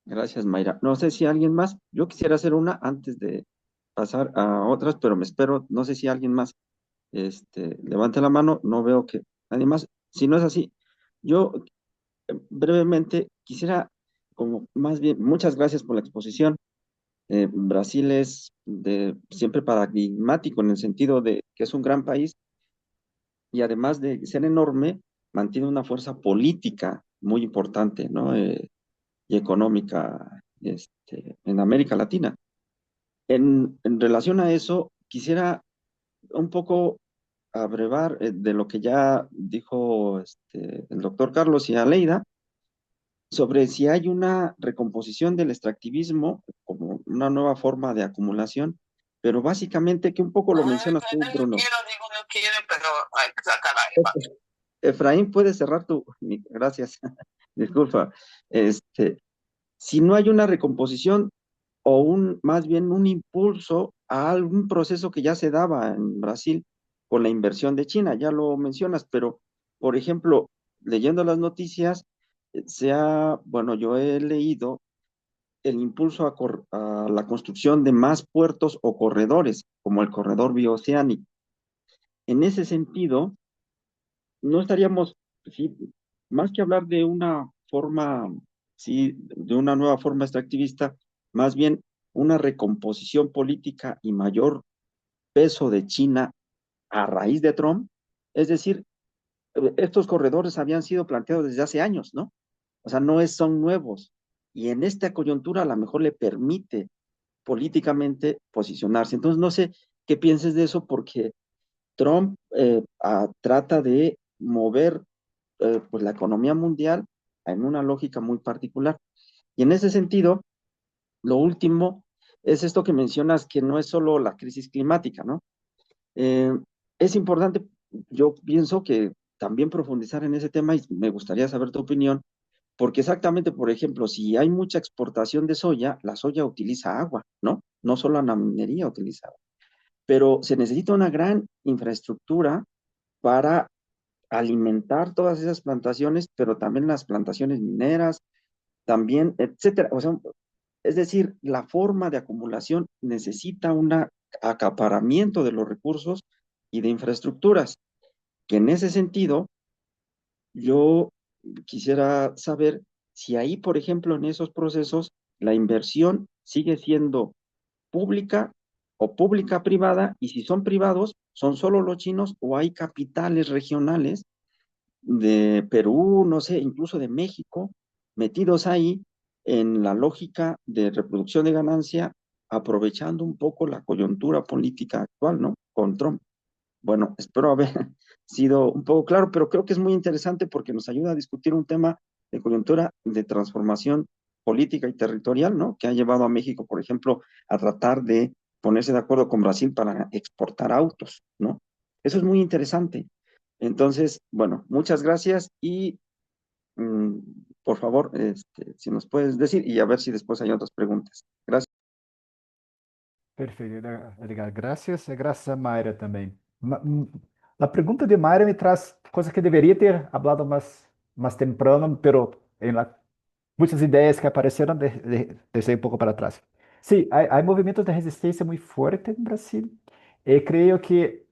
Gracias, Mayra. No sé si alguien más, yo quisiera hacer una antes de pasar a otras, pero me espero, no sé si alguien más levante la mano, no veo que nadie más. Si no es así, yo brevemente quisiera, como más bien, muchas gracias por la exposición. Brasil es siempre paradigmático en el sentido de que es un gran país y además de ser enorme, mantiene una fuerza política muy importante, ¿no? Y económica en América Latina. En relación a eso, quisiera un poco abrevar de lo que ya dijo el doctor Carlos y Aleida sobre si hay una recomposición del extractivismo como una nueva forma de acumulación, pero básicamente que un poco lo mencionas tú, Bruno. No quiero, pero hay que sacar algo. Efraín, puedes cerrar gracias, disculpa. Si no hay una recomposición o más bien un impulso a algún proceso que ya se daba en Brasil con la inversión de China, ya lo mencionas, pero, por ejemplo, leyendo las noticias, bueno, yo he leído el impulso a la construcción de más puertos o corredores, como el corredor bioceánico. En ese sentido, no estaríamos, sí, más que hablar de una forma, sí, de una nueva forma extractivista, más bien una recomposición política y mayor peso de China a raíz de Trump. Es decir, estos corredores habían sido planteados desde hace años, ¿no? O sea, son nuevos. Y en esta coyuntura a lo mejor le permite políticamente posicionarse. Entonces, no sé qué pienses de eso, porque Trump trata de mover pues la economía mundial en una lógica muy particular. Y en ese sentido, lo último es esto que mencionas, que no es solo la crisis climática, ¿no? Eh, es importante, yo pienso que también profundizar en ese tema y me gustaría saber tu opinión, porque exactamente, por ejemplo, si hay mucha exportación de soya, la soya utiliza agua, ¿no? No solo la minería utiliza agua, pero se necesita una gran infraestructura para alimentar todas esas plantaciones, pero también las plantaciones mineras, también, etcétera. O sea, es decir, la forma de acumulación necesita un acaparamiento de los recursos y de infraestructuras, que en ese sentido yo quisiera saber si ahí, por ejemplo, en esos procesos, la inversión sigue siendo pública o pública privada, y si son privados, son solo los chinos o hay capitales regionales de Perú, no sé, incluso de México, metidos ahí en la lógica de reproducción de ganancia, aprovechando un poco la coyuntura política actual, ¿no? Con Trump. Bueno, espero haber sido un poco claro, pero creo que es muy interesante porque nos ayuda a discutir un tema de coyuntura de transformación política y territorial, ¿no? Que ha llevado a México, por ejemplo, a tratar de ponerse de acuerdo con Brasil para exportar autos, ¿no? Eso es muy interesante. Entonces, bueno, muchas gracias y mm, por favor, si nos puedes decir y a ver si después hay otras preguntas. Gracias. Perfeito, Edgar. Graças, graças a Mayra também. A pergunta de Mayra me traz coisas que deveria ter falado mais temprano, pero em la muitas ideias que apareceram deixei um pouco para trás. Sim, há movimentos de resistência muito fortes no Brasil. E creio que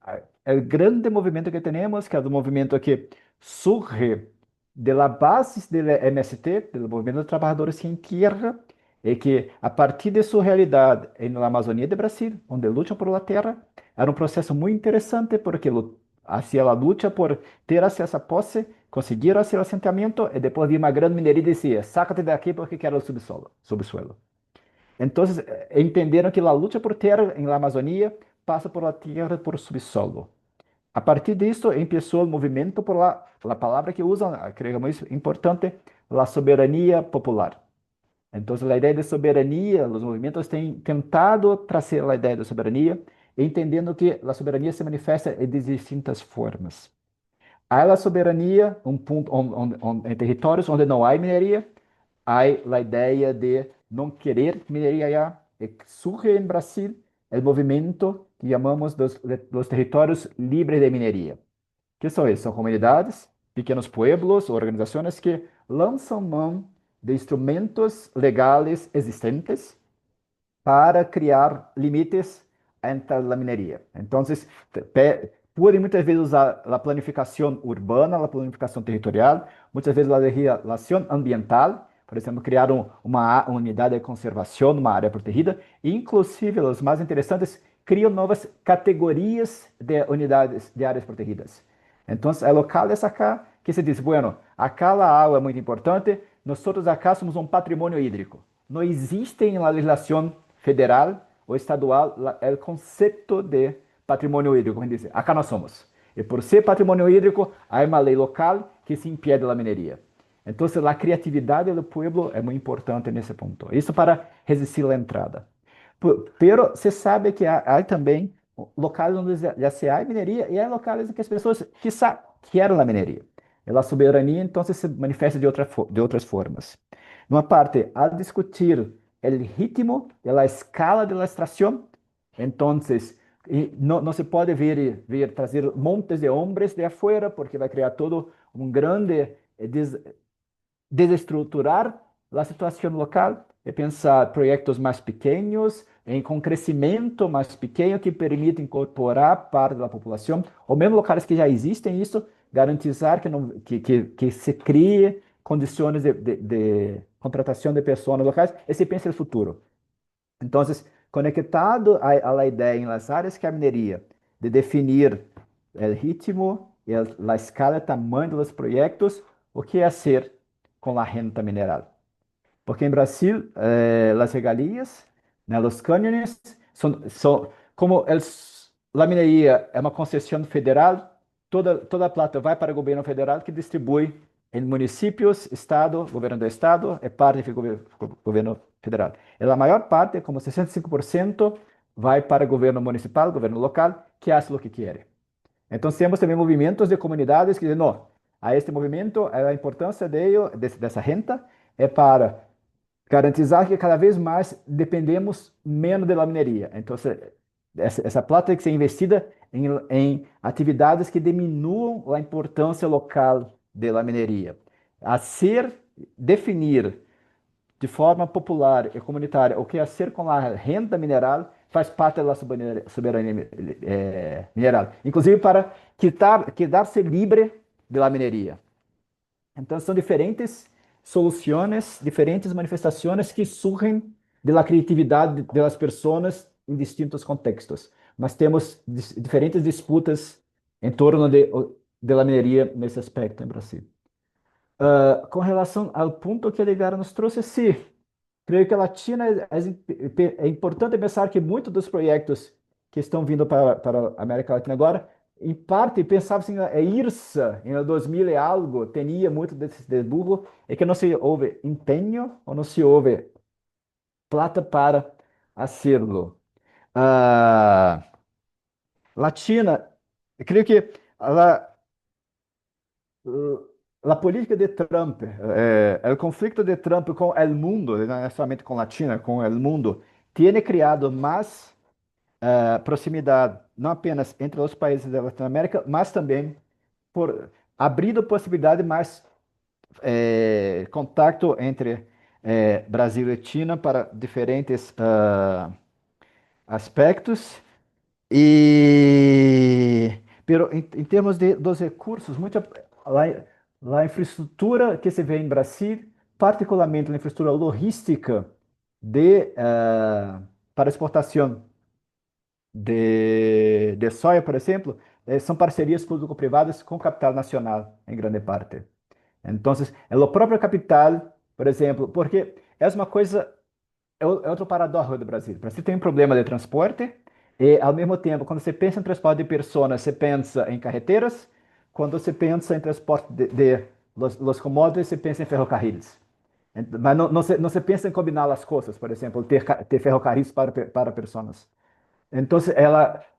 o grande movimento que temos, que é o movimento que surge de la base do MST, do Movimento dos Trabalhadores Sem Terra, e que a partir de sua realidade na Amazônia de Brasil, onde lutam por la terra, era um processo muito interessante porque hacía a luta por ter acesso à posse, conseguir o assentamento e depois vir uma grande mineria e dizia, sácate daqui porque quero o subsuelo. Então, entenderam que a luta por terra em la Amazônia passa por la terra por subsolo. A partir disso, começou o movimento por a palavra que usam, creio muito importante, a soberania popular. Então, a ideia de soberania, os movimentos têm tentado trazer a ideia de soberania, entendendo que a soberania se manifesta de distintas formas. Há a soberania em territórios onde não há mineria, há a ideia de não querer mineria já, e surge em Brasil o movimento que chamamos dos territórios livres de mineria. Que são esses? São comunidades, pequenos pueblos, organizações que lançam mão de instrumentos legais existentes para criar limites entre a mineria. Então, podem muitas vezes usar a planificação urbana, a planificação territorial, muitas vezes a legislação ambiental, por exemplo, criar uma unidade de conservação, uma área protegida, e inclusive, os mais interessantes, criam novas categorias de unidades de áreas protegidas. Então, é local dessa cá que se diz, bueno, acá a água é muito importante, nós acá somos um patrimônio hídrico. Não existe em legislação federal ou estadual o conceito de patrimônio hídrico. Como diz, acá nós somos. E por ser patrimônio hídrico, há uma lei local que se impede a mineria. Então, a criatividade do povo é muito importante nesse ponto. Isso para resistir à entrada. Pero se sabe que há também locais onde já se há mineria e há locais em que as pessoas quizá querem a mineria. A soberania, então, se manifesta de outras formas. Numa parte, al discutir o ritmo e a escala da extração, então, não se pode vir trazer montes de homens de afuera, porque vai criar todo um grande desestruturar a situação local e pensar projetos mais pequenos, com crescimento mais pequeno, que permite incorporar parte da população, ou mesmo locais que já existem isso, garantizar que se crie condições de contratação de pessoas locais e se pense no futuro. Então, conectado a la ideia em las áreas que a mineria, de definir o ritmo, a escala, o tamanho dos projetos, o que fazer com a renta mineral. Porque em Brasil, as regalias, né, os cânones, são como a mineria é uma concessão federal, toda a plata vai para o governo federal que distribui em municípios, estado, governo do estado, é parte do governo federal. E a maior parte, como 65%, vai para o governo municipal, governo local, que faz o que quer. Então, temos também movimentos de comunidades que dizem, não, a este movimento, a importância dessa renta é para garantizar que cada vez mais dependemos menos da mineria. Então, essa plata tem que ser investida em atividades que diminuam a importância local da mineria. Definir de forma popular e comunitária o que fazer com a renda mineral faz parte da soberania mineral, inclusive para quedar-se livre da mineria. Então, são diferentes soluções, diferentes manifestações que surgem da criatividade das pessoas em distintos contextos. Mas temos diferentes disputas em torno da mineria nesse aspecto em Brasil. Com relação ao ponto que a Edgar nos trouxe, sim, creio que a China é importante pensar que muitos dos projetos que estão vindo para a América Latina agora, em parte, pensava-se em IRSA, em 2000 e algo, tinha muito desse desburro, e que não se houve empenho ou não se houve plata para hacerlo. A China, creio que a política de Trump, o conflito de Trump com o mundo, não é somente com a China, com o mundo, tem criado mais proximidade, não apenas entre os países da Latinoamérica, mas também por abrindo possibilidade mais contato entre Brasil e China para diferentes aspectos. Pero em termos dos recursos, a infraestrutura que se vê em Brasil, particularmente a infraestrutura logística para exportação de soja, por exemplo, são parcerias público-privadas com capital nacional, em grande parte. Então, é o próprio capital, por exemplo, porque é uma coisa, é outro paradoxo do Brasil. O Brasil tem um problema de transporte e, ao mesmo tempo, quando você pensa em transporte de pessoas, você pensa em carreteras. Quando você pensa em transporte de los commodities, você pensa em ferrocarris. Mas não se pensa em combinar as coisas, por exemplo, ter ferrocarris para pessoas. Então,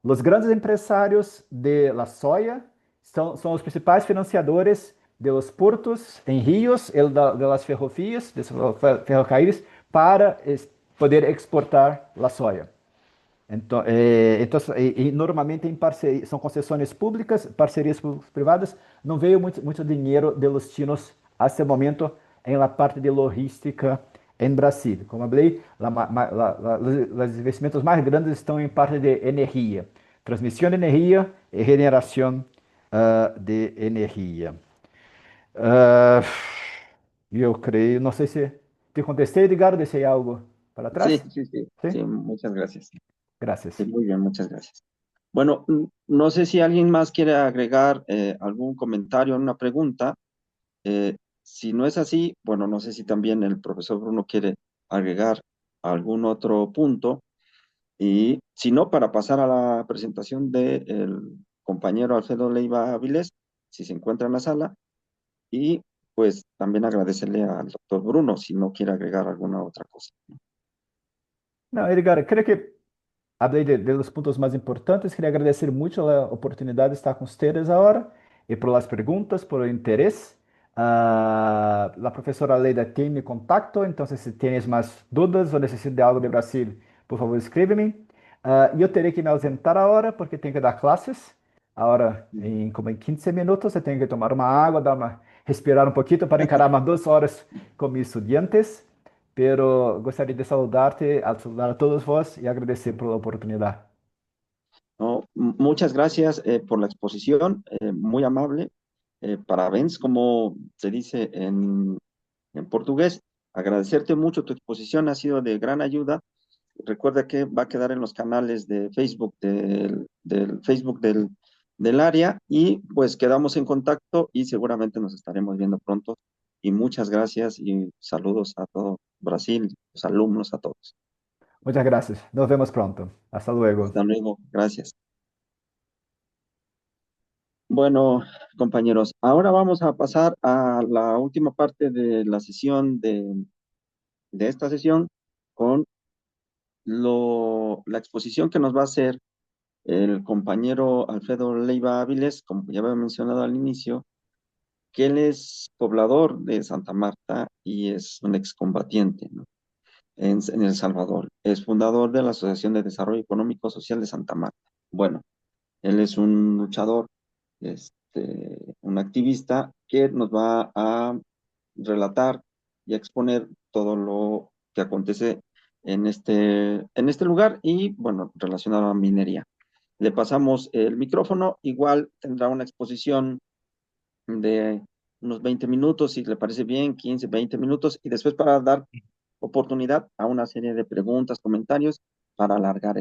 os grandes empresários de la soja são os principais financiadores de los portos em rios e de las ferrovias, de ferrocarris, para poder exportar la soja. Então, normalmente em parceria, são concessões públicas, parcerias públicas-privadas, não veio muito dinheiro de los chinos até o momento em la parte de logística em Brasil. Como eu falei, os investimentos mais grandes estão em parte de energia, transmissão de energia e generação de energia. Eu creio, não sei se te contestei, Edgar, deixei algo para atrás. Sí, muchas gracias. Gracias. Sí, muy bien, muchas gracias. Bueno, no sé si alguien más quiere agregar algún comentario, una pregunta. Si no es así, bueno, no sé si también el profesor Bruno quiere agregar algún otro punto. Y si no, para pasar a la presentación del compañero Alfredo Leiva Avilés, si se encuentra en la sala. Y pues también agradecerle al doctor Bruno si no quiere agregar alguna otra cosa. Não, Edgar, creio que hablei de los pontos mais importantes. Queria agradecer muito a oportunidade de estar com vocês agora e por las perguntas, por o interesse. A professora Leida tem meu contato, então se tens mais dúvidas ou necessitas de algo de Brasil, por favor, escreve-me. Eu terei que me ausentar agora porque tenho que dar classes. Agora, como em 15 minutos, eu tenho que tomar uma água, respirar um pouquinho para encarar umas 2 horas com meus estudantes. Pero gostaria de saludarte, saludar a todos vos y agradecer por la oportunidad. No, muchas gracias por la exposición, muy amable. parabéns, como se dice en portugués. Agradecerte mucho tu exposición, ha sido de gran ayuda. Recuerda que va a quedar en los canales de Facebook del Facebook del área y pues quedamos en contacto y seguramente nos estaremos viendo pronto. Y muchas gracias y saludos a todo Brasil, los alumnos, a todos. Muchas gracias. Nos vemos pronto. Hasta luego. Hasta luego, gracias. Bueno, compañeros, ahora vamos a pasar a la última parte de la sesión de esta sesión con la exposición que nos va a hacer el compañero Alfredo Leiva Áviles, como ya había mencionado al inicio, que él es poblador de Santa Marta y es un excombatiente, ¿no? En El Salvador. Es fundador de la Asociación de Desarrollo Económico Social de Santa Marta. Bueno, él es un luchador, un activista que nos va a relatar y a exponer todo lo que acontece en este lugar y, bueno, relacionado a minería. Le pasamos el micrófono, igual tendrá una exposición de unos 20 minutos, si le parece bien, 15, 20 minutos, y después para dar oportunidad a una serie de preguntas, comentarios, para alargar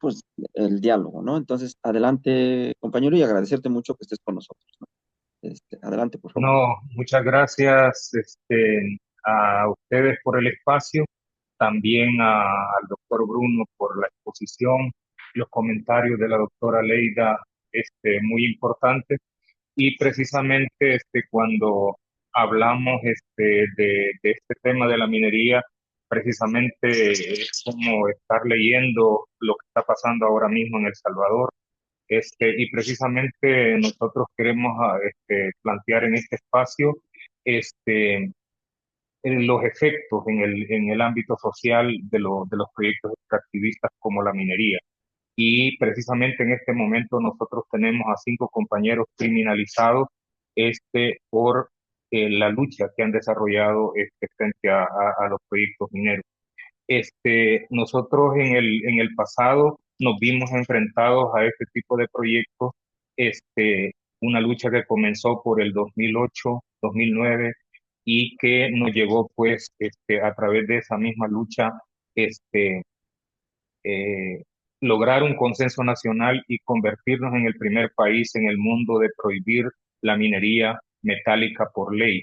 pues, el diálogo, ¿no? Entonces, adelante, compañero, y agradecerte mucho que estés con nosotros, ¿no? Adelante, por favor. No, muchas gracias a ustedes por el espacio, también al doctor Bruno por la exposición, los comentarios de la doctora Leida, muy importantes. Y precisamente cuando hablamos de este tema de la minería, precisamente es como estar leyendo lo que está pasando ahora mismo en El Salvador. Y precisamente nosotros queremos plantear en este espacio en los efectos en el ámbito social de los proyectos extractivistas como la minería. Y precisamente en este momento nosotros tenemos a 5 compañeros criminalizados por la lucha que han desarrollado frente a los proyectos mineros. Nosotros en el pasado nos vimos enfrentados a este tipo de proyectos, una lucha que comenzó por el 2008, 2009 y que nos llegó pues a través de esa misma lucha este, eh, lograr un consenso nacional y convertirnos en el primer país en el mundo de prohibir la minería metálica por ley.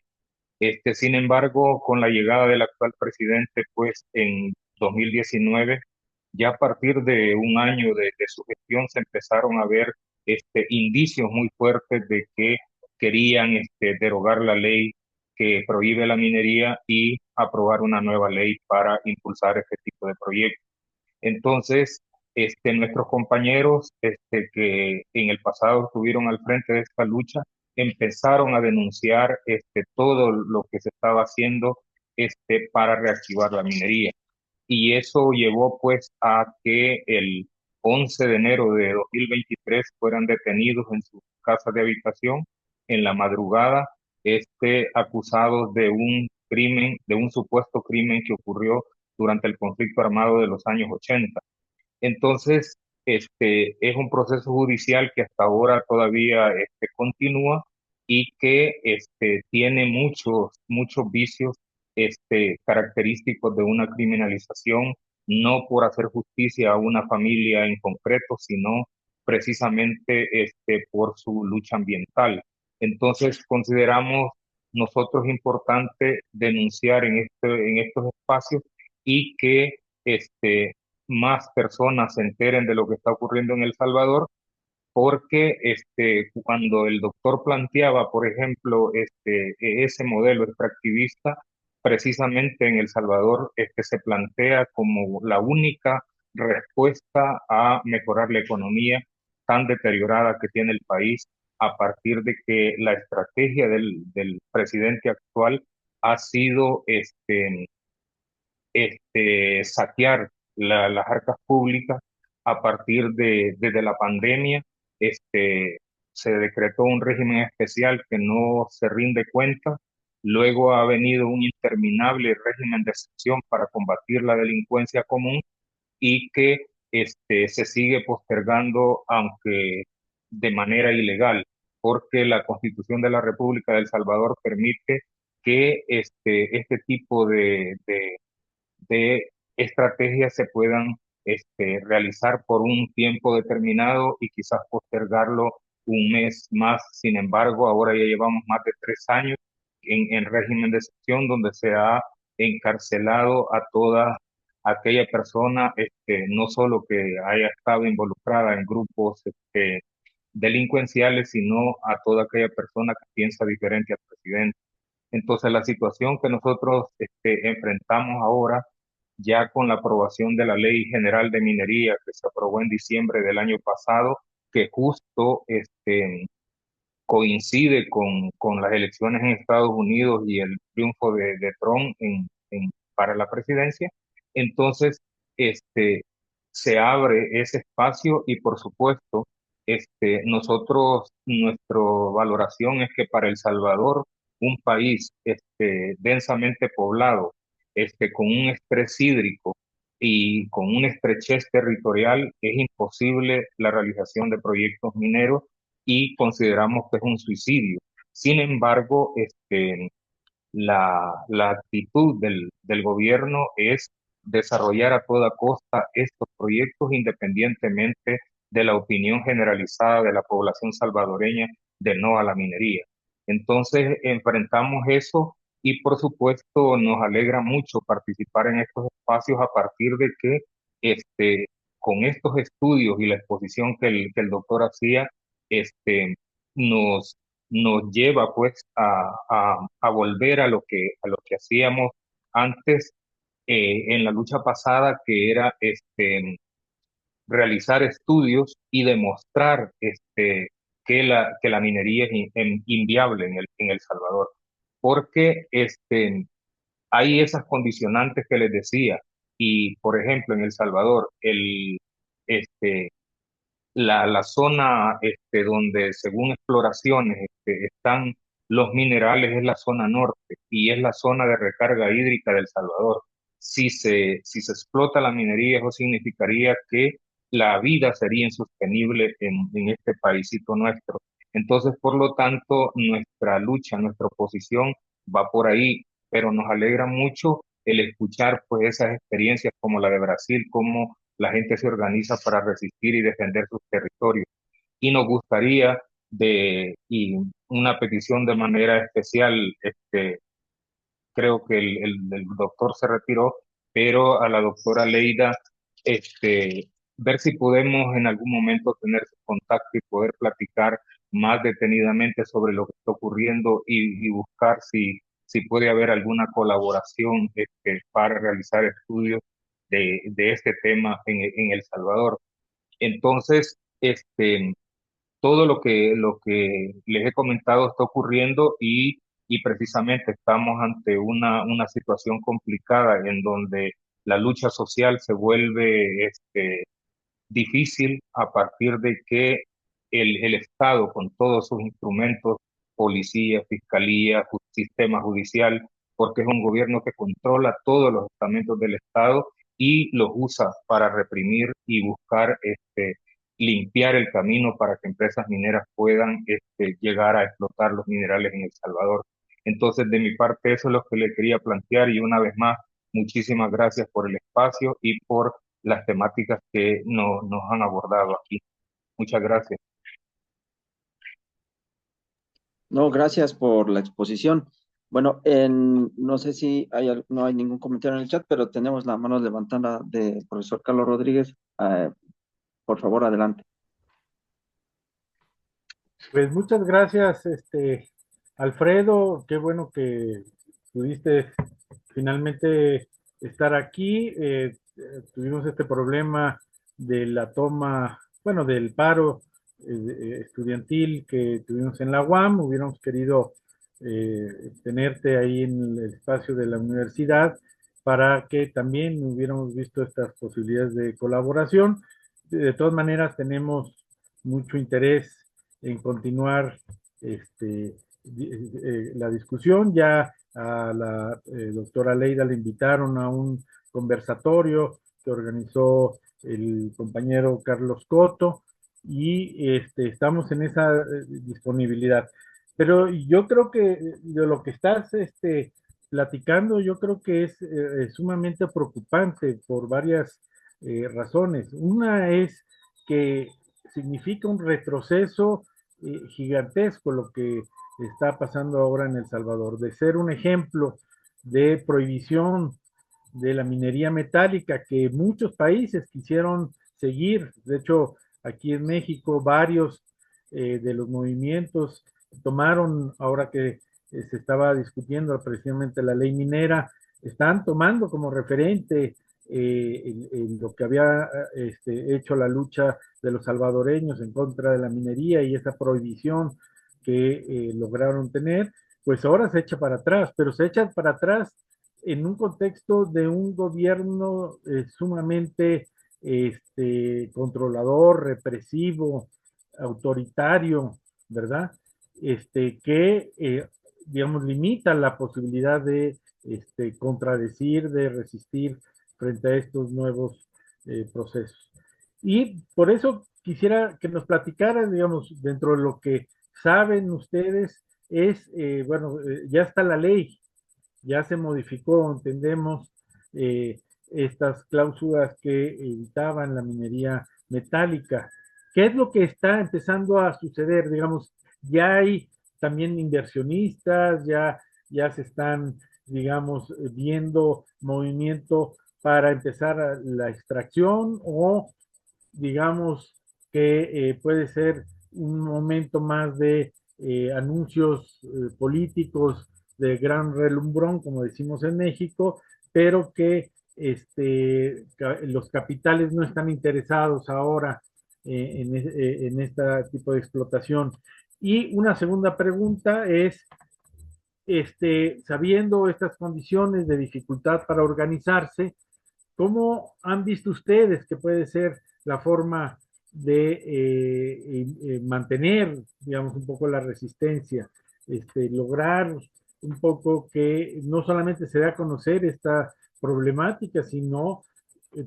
Sin embargo, con la llegada del actual presidente, pues en 2019, ya a partir de un año de su gestión, se empezaron a ver indicios muy fuertes de que querían derogar la ley que prohíbe la minería y aprobar una nueva ley para impulsar este tipo de proyectos. Entonces, nuestros compañeros que en el pasado estuvieron al frente de esta lucha empezaron a denunciar todo lo que se estaba haciendo para reactivar la minería. Y eso llevó pues a que el 11 de enero de 2023 fueran detenidos en sus casas de habitación en la madrugada, acusados de un crimen, de un supuesto crimen que ocurrió durante el conflicto armado de los años 80. Entonces, es un proceso judicial que hasta ahora todavía continúa y que tiene muchos vicios característicos de una criminalización, no por hacer justicia a una familia en concreto, sino precisamente por su lucha ambiental. Entonces, consideramos nosotros importante denunciar en estos espacios y que más personas se enteren de lo que está ocurriendo en El Salvador, porque cuando el doctor planteaba, por ejemplo, ese modelo extractivista, precisamente en El Salvador se plantea como la única respuesta a mejorar la economía tan deteriorada que tiene el país a partir de que la estrategia del presidente actual ha sido saquear las arcas públicas a partir desde la pandemia. Se decretó un régimen especial que no se rinde cuenta. Luego ha venido un interminable régimen de excepción para combatir la delincuencia común y que se sigue postergando, aunque de manera ilegal. porque la Constitución de la República de El Salvador permite que este tipo de estrategias se puedan realizar por un tiempo determinado y quizás postergarlo un mes más. Sin embargo, ahora ya llevamos más de 3 años en régimen de excepción, donde se ha encarcelado a toda aquella persona, no solo que haya estado involucrada en grupos delincuenciales, sino a toda aquella persona que piensa diferente al presidente. Entonces, la situación que nosotros enfrentamos ahora, ya con la aprobación de la Ley General de Minería que se aprobó en diciembre del año pasado, que justo coincide con las elecciones en Estados Unidos y el triunfo de Trump para la presidencia, entonces se abre ese espacio y por supuesto, nosotros, nuestra valoración es que para El Salvador, un país densamente poblado, con un estrés hídrico y con una estrechez territorial, es imposible la realización de proyectos mineros y consideramos que es un suicidio. Sin embargo, la actitud del gobierno es desarrollar a toda costa estos proyectos independientemente de la opinión generalizada de la población salvadoreña de no a la minería. Entonces, enfrentamos eso y por supuesto nos alegra mucho participar en estos espacios a partir de que con estos estudios y la exposición que el doctor hacía, nos nos lleva pues a volver a lo que hacíamos antes en la lucha pasada, que era realizar estudios y demostrar que la minería es inviable en El Salvador, porque hay esas condicionantes que les decía, y por ejemplo en El Salvador, este, la zona donde según exploraciones están los minerales es la zona norte y es la zona de recarga hídrica de El Salvador. Si se explota la minería, eso significaría que la vida sería insostenible en este paísito nuestro. Entonces, por lo tanto, nuestra lucha, nuestra oposición va por ahí, pero nos alegra mucho el escuchar pues esas experiencias como la de Brasil, como la gente se organiza para resistir y defender sus territorios. Y nos gustaría y una petición de manera especial, creo que el doctor se retiró, pero a la doctora Leida, ver si podemos en algún momento tener contacto y poder platicar más detenidamente sobre lo que está ocurriendo y buscar si puede haber alguna colaboración para realizar estudios de este tema en El Salvador. Entonces, todo lo que les he comentado está ocurriendo y precisamente estamos ante una situación complicada en donde la lucha social se vuelve difícil a partir de que el Estado, con todos sus instrumentos, policía, fiscalía, sistema judicial, porque es un gobierno que controla todos los estamentos del Estado y los usa para reprimir y buscar limpiar el camino para que empresas mineras puedan llegar a explotar los minerales en El Salvador. Entonces, de mi parte, eso es lo que le quería plantear y una vez más, muchísimas gracias por el espacio y por las temáticas que nos han abordado aquí. Muchas gracias. No, gracias por la exposición. Bueno, no sé si no hay ningún comentario en el chat, pero tenemos la mano levantada del profesor Carlos Rodríguez. Por favor, adelante. Pues muchas gracias, Alfredo. Qué bueno que pudiste finalmente estar aquí. Tuvimos este problema de la toma, bueno, del paro estudiantil que tuvimos en la UAM. Hubiéramos querido tenerte ahí en el espacio de la universidad para que también hubiéramos visto estas posibilidades de colaboración. De todas maneras, tenemos mucho interés en continuar la discusión. Ya a la doctora Leida le invitaron a un conversatorio que organizó el compañero Carlos Coto y estamos en esa disponibilidad. Pero yo creo que de lo que estás platicando, yo creo que es sumamente preocupante por varias razones. Una es que significa un retroceso gigantesco lo que está pasando ahora en El Salvador, de ser un ejemplo de prohibición de la minería metálica que muchos países quisieron seguir. De hecho, aquí en México varios de los movimientos tomaron, ahora que se estaba discutiendo precisamente la ley minera, están tomando como referente lo que había hecho la lucha de los salvadoreños en contra de la minería y esa prohibición que lograron tener, pues ahora se echa para atrás, pero se echa para atrás en un contexto de un gobierno sumamente controlador, represivo, autoritario, ¿verdad? Que, digamos, limita la posibilidad de contradecir, de resistir frente a estos nuevos procesos. Y por eso quisiera que nos platicaran, digamos, dentro de lo que saben ustedes, bueno, ya está la ley, ya se modificó, entendemos, estas cláusulas que evitaban la minería metálica. ¿Qué es lo que está empezando a suceder? Digamos, ya hay también inversionistas, ya se están, digamos, viendo movimiento para empezar la extracción o digamos que puede ser un momento más de anuncios políticos de gran relumbrón, como decimos en México, pero que los capitales no están interesados ahora en este tipo de explotación. Y una segunda pregunta es, sabiendo estas condiciones de dificultad para organizarse, ¿cómo han visto ustedes que puede ser la forma de mantener, digamos, un poco la resistencia, lograr un poco que no solamente se dé a conocer esta problemática, sino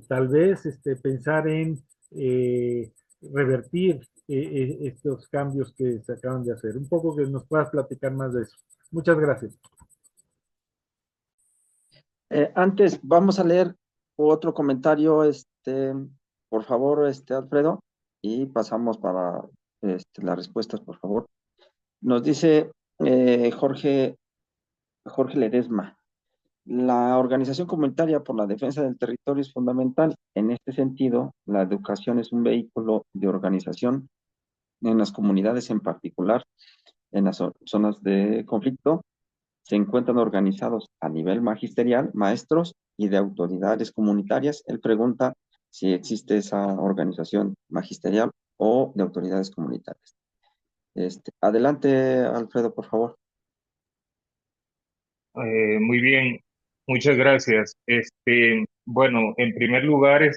tal vez pensar en revertir estos cambios que se acaban de hacer? Un poco que nos puedas platicar más de eso. Muchas gracias. Antes, vamos a leer otro comentario, por favor, Alfredo, y pasamos para las respuestas, por favor. Nos dice Jorge Ledesma. La organización comunitaria por la defensa del territorio es fundamental. En este sentido, la educación es un vehículo de organización en las comunidades, en particular en las zonas de conflicto. Se encuentran organizados a nivel magisterial, maestros y de autoridades comunitarias. Él pregunta si existe esa organización magisterial o de autoridades comunitarias. Adelante, Alfredo, por favor. Muy bien, muchas gracias. Bueno, en primer lugar,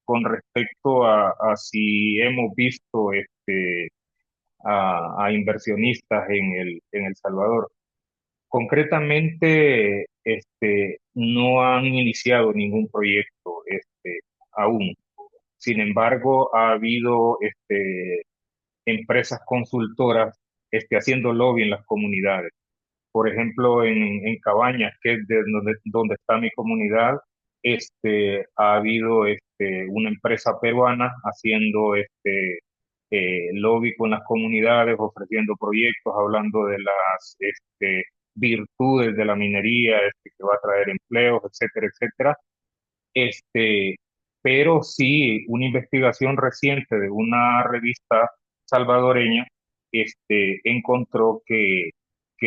con respecto a si hemos visto a inversionistas en El Salvador. Concretamente, no han iniciado ningún proyecto aún. Sin embargo, ha habido empresas consultoras haciendo lobby en las comunidades. Por ejemplo, en Cabañas, que es donde está mi comunidad, ha habido una empresa peruana haciendo lobby con las comunidades, ofreciendo proyectos, hablando de las virtudes de la minería, que va a traer empleos, etcétera, etcétera. Este, pero sí, una investigación reciente de una revista salvadoreña encontró que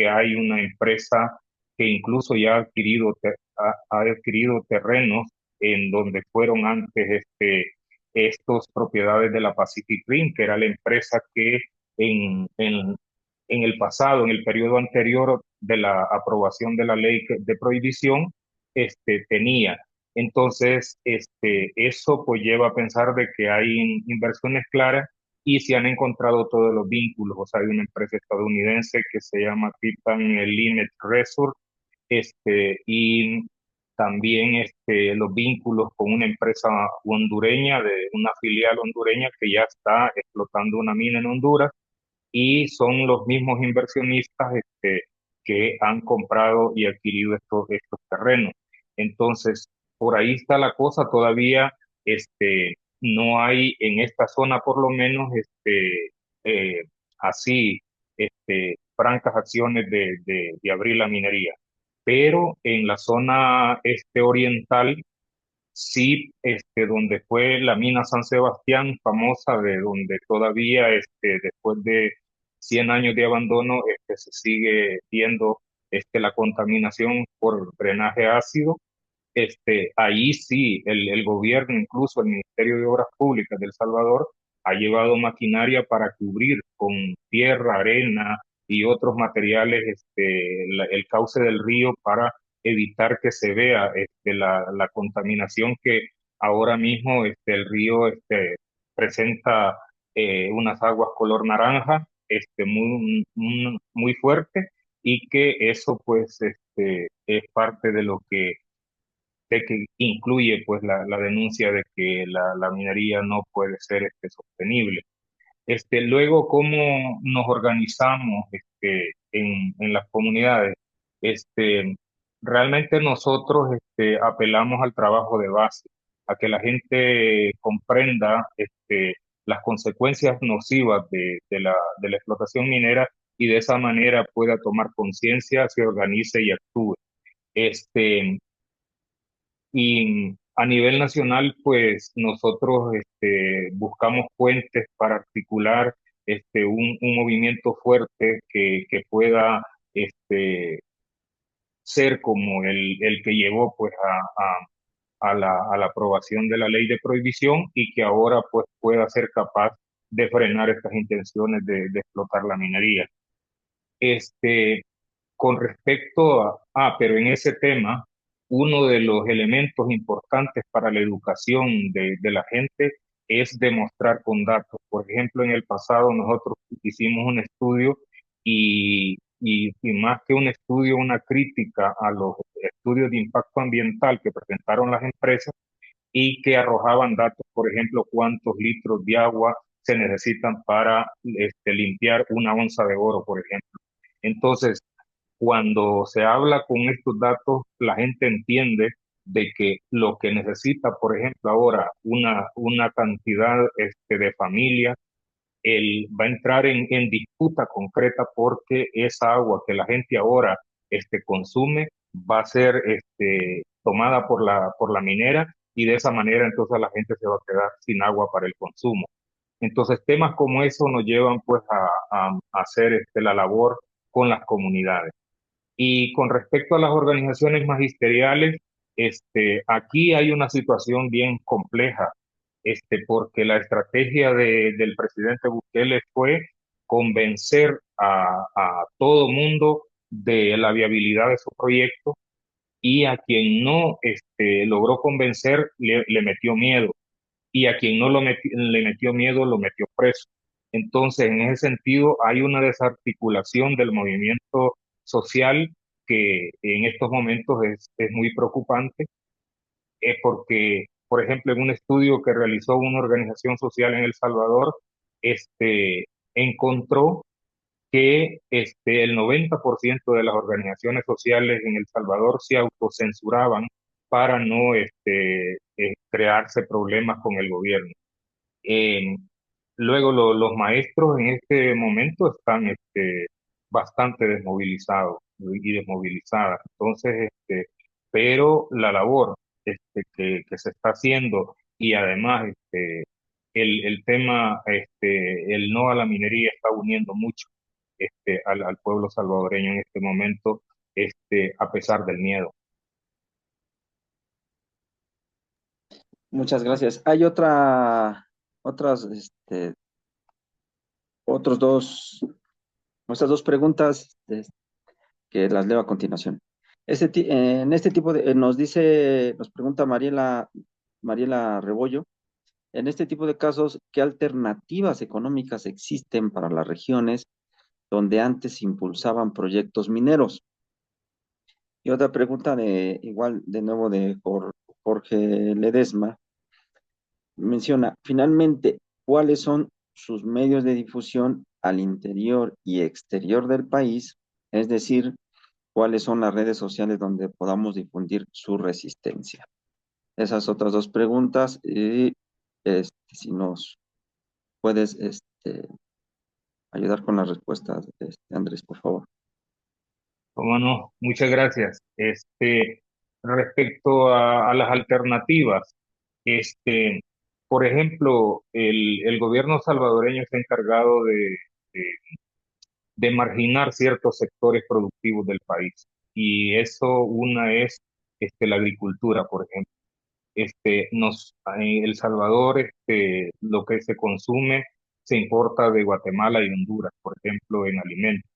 hay una empresa que incluso ya ha adquirido terrenos en donde fueron antes estos propiedades de la Pacific Rim, que era la empresa que en, en, en el pasado, en el periodo anterior de la aprobación de la ley de prohibición, tenía. Entonces, eso pues lleva a pensar de que hay inversiones claras y se han encontrado todos los vínculos. O sea, hay una empresa estadounidense que se llama Titan Limit Resort, y también los vínculos con una empresa hondureña, de una filial hondureña que ya está explotando una mina en Honduras y son los mismos inversionistas que han comprado y adquirido estos terrenos. Entonces, por ahí está la cosa, todavía no hay en esta zona por lo menos eh, así francas acciones de abrir la minería. Pero en la zona oriental, sí, donde fue la mina San Sebastián, famosa, de donde todavía, después de 100 años de abandono, se sigue viendo la contaminación por drenaje ácido. Ahí sí, el gobierno, incluso el Ministerio de Obras Públicas de El Salvador, ha llevado maquinaria para cubrir con tierra, arena y otros materiales el cauce del río para evitar que se vea la contaminación que ahora mismo el río presenta unas aguas color naranja muy fuerte, y que eso pues es parte de que incluye pues la denuncia de que la minería no puede ser sostenible. Luego, ¿cómo nos organizamos en las comunidades? Realmente nosotros apelamos al trabajo de base, a que la gente comprenda las consecuencias nocivas de la explotación minera, y de esa manera pueda tomar conciencia, se organice y actúe. Y a nivel nacional, pues nosotros buscamos puentes para articular un movimiento fuerte que pueda este, ser como el que llevó pues a la aprobación de la ley de prohibición, y que ahora pues pueda ser capaz de frenar estas intenciones de explotar la minería. Este, con respecto pero en ese tema, uno de los elementos importantes para la educación de la gente es demostrar con datos. Por ejemplo, en el pasado nosotros hicimos un estudio, y más que un estudio, una crítica a los estudios de impacto ambiental que presentaron las empresas, y que arrojaban datos, por ejemplo, cuántos litros de agua se necesitan para limpiar una onza de oro, por ejemplo. Entonces, cuando se habla con estos datos, la gente entiende de que lo que necesita, por ejemplo, ahora una cantidad de familias, va a entrar en disputa concreta, porque esa agua que la gente ahora consume va a ser tomada por la minera, y de esa manera entonces la gente se va a quedar sin agua para el consumo. Entonces, temas como eso nos llevan pues a hacer la labor con las comunidades. Y con respecto a las organizaciones magisteriales, aquí hay una situación bien compleja, porque la estrategia del presidente Bukele fue convencer a todo mundo de la viabilidad de su proyecto, y a quien no logró convencer le metió miedo, y a quien no le metió miedo lo metió preso. Entonces, en ese sentido, hay una desarticulación del movimiento social que en estos momentos es muy preocupante, porque, por ejemplo, en un estudio que realizó una organización social en El Salvador, encontró que el 90% de las organizaciones sociales en El Salvador se autocensuraban para no crearse problemas con el gobierno. Eh, Luego, los maestros en este momento están bastante desmovilizados y desmovilizadas. Entonces, pero la labor que se está haciendo, y además el tema, el no a la minería, está uniendo mucho al pueblo salvadoreño en este momento, a pesar del miedo. Muchas gracias. Hay otras, otros otras dos preguntas que las leo a continuación. En este tipo nos pregunta Mariela Rebollo, en este tipo de casos, ¿qué alternativas económicas existen para las regiones donde antes se impulsaban proyectos mineros? Y otra pregunta de igual, de nuevo de Jorge Ledesma. Menciona, finalmente, ¿cuáles son sus medios de difusión al interior y exterior del país? Es decir, ¿cuáles son las redes sociales donde podamos difundir su resistencia? Esas otras dos preguntas y si nos puedes ayudar con las respuestas, Andrés, por favor. Cómo no, muchas gracias. Respecto a las alternativas, este, por ejemplo, el gobierno salvadoreño se ha encargado de, de marginar ciertos sectores productivos del país. Y eso una es la agricultura, por ejemplo. El Salvador, lo que se consume se importa de Guatemala y Honduras, por ejemplo, en alimentos.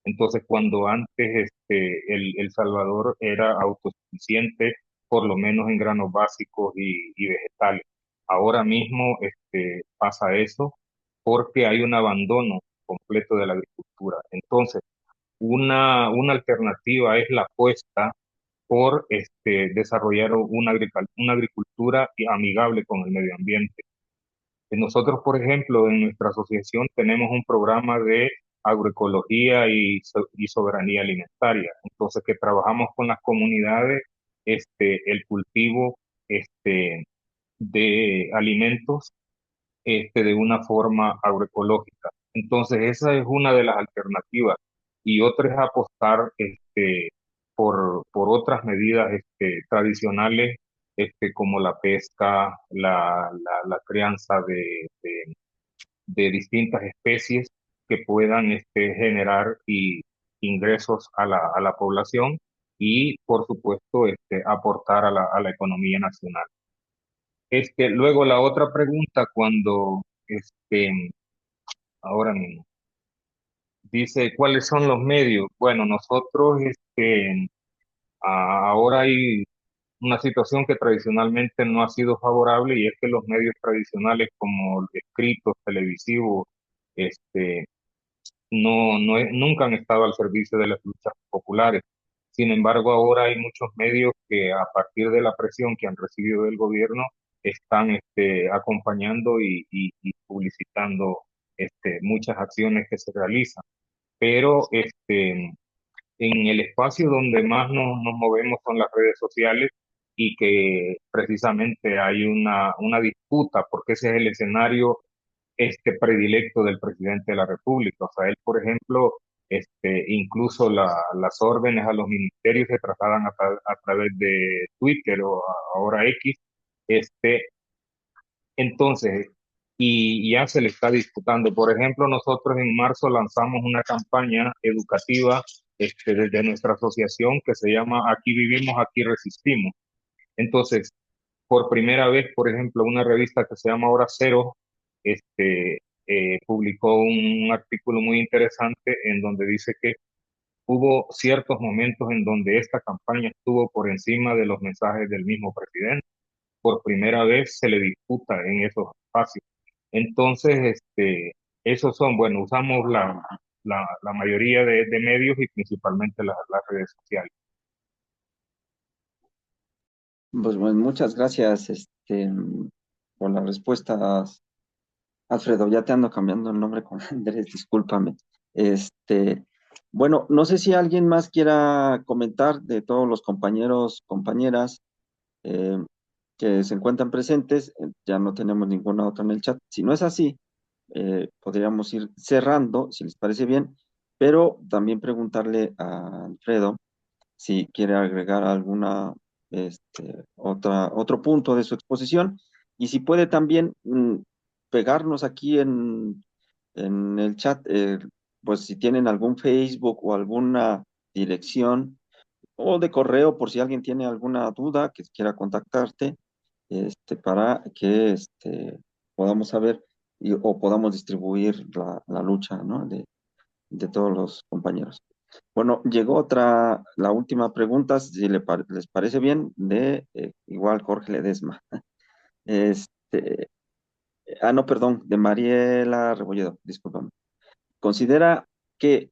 Entonces, cuando antes el Salvador era autosuficiente, por lo menos en granos básicos y vegetales, ahora mismo pasa eso porque hay un abandono completo de la agricultura. Entonces, una alternativa es la apuesta por desarrollar una agricultura amigable con el medio ambiente. Nosotros, por ejemplo, en nuestra asociación tenemos un programa de agroecología y soberanía alimentaria. Entonces, que trabajamos con las comunidades, el cultivo de alimentos de una forma agroecológica. Entonces, esa es una de las alternativas. Y otra es apostar por otras medidas tradicionales, como la pesca, la crianza de distintas especies que puedan generar ingresos a la población y, por supuesto, aportar a la economía nacional. Luego la otra pregunta, cuando ahora mismo dice cuáles son los medios. Bueno, nosotros ahora hay una situación que tradicionalmente no ha sido favorable y es que los medios tradicionales como escritos, televisivos, este, nunca han estado al servicio de las luchas populares. Sin embargo, ahora hay muchos medios que a partir de la presión que han recibido del gobierno están acompañando y publicitando muchas acciones que se realizan. Pero en el espacio donde más nos movemos son las redes sociales y que precisamente hay una disputa porque ese es el escenario predilecto del presidente de la República. O sea, él, por ejemplo, incluso las órdenes a los ministerios se trasladan a través de Twitter o ahora X. Este, entonces, y ya se le está disputando. Por ejemplo, nosotros en marzo lanzamos una campaña educativa desde nuestra asociación que se llama Aquí vivimos, aquí resistimos. Entonces, por primera vez, por ejemplo, una revista que se llama Hora Cero, publicó un artículo muy interesante en donde dice que hubo ciertos momentos en donde esta campaña estuvo por encima de los mensajes del mismo presidente. Por primera vez se le disputa en esos espacios. Entonces, esos son, bueno, usamos la mayoría de medios y principalmente las redes sociales. Pues bueno, muchas gracias por las respuestas, Alfredo. Ya te ando cambiando el nombre con Andrés, discúlpame. Bueno, no sé si alguien más quiera comentar de todos los compañeros, compañeras eh, que se encuentran presentes. Ya no tenemos ninguna otra en el chat. Si no es así, podríamos ir cerrando, si les parece bien, pero también preguntarle a Alfredo si quiere agregar alguna otro punto de su exposición y si puede también pegarnos aquí en el chat, pues si tienen algún Facebook o alguna dirección o de correo por si alguien tiene alguna duda que quiera contactarte, para que podamos saber o podamos distribuir la lucha, ¿no? de todos los compañeros. Bueno, llegó la última pregunta, si les parece bien, de igual Jorge Ledesma. Este, no, perdón, de Mariela Rebolledo, discúlpame. ¿Considera que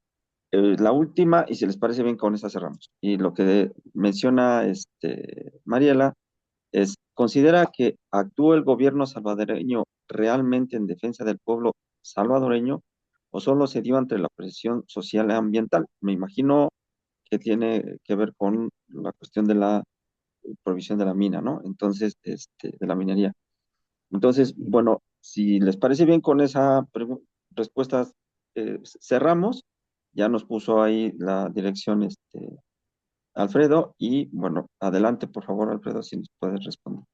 la última, y si les parece bien, con esta cerramos. Y lo que menciona Mariela es, ¿considera que actuó el gobierno salvadoreño realmente en defensa del pueblo salvadoreño o solo se dio ante la presión social y ambiental? Me imagino que tiene que ver con la cuestión de la provisión de la mina, ¿no? Entonces, de la minería. Entonces, bueno, si les parece bien con esa respuesta, cerramos. Ya nos puso ahí la dirección, Alfredo, y bueno, adelante, por favor, Alfredo, si nos puedes responder.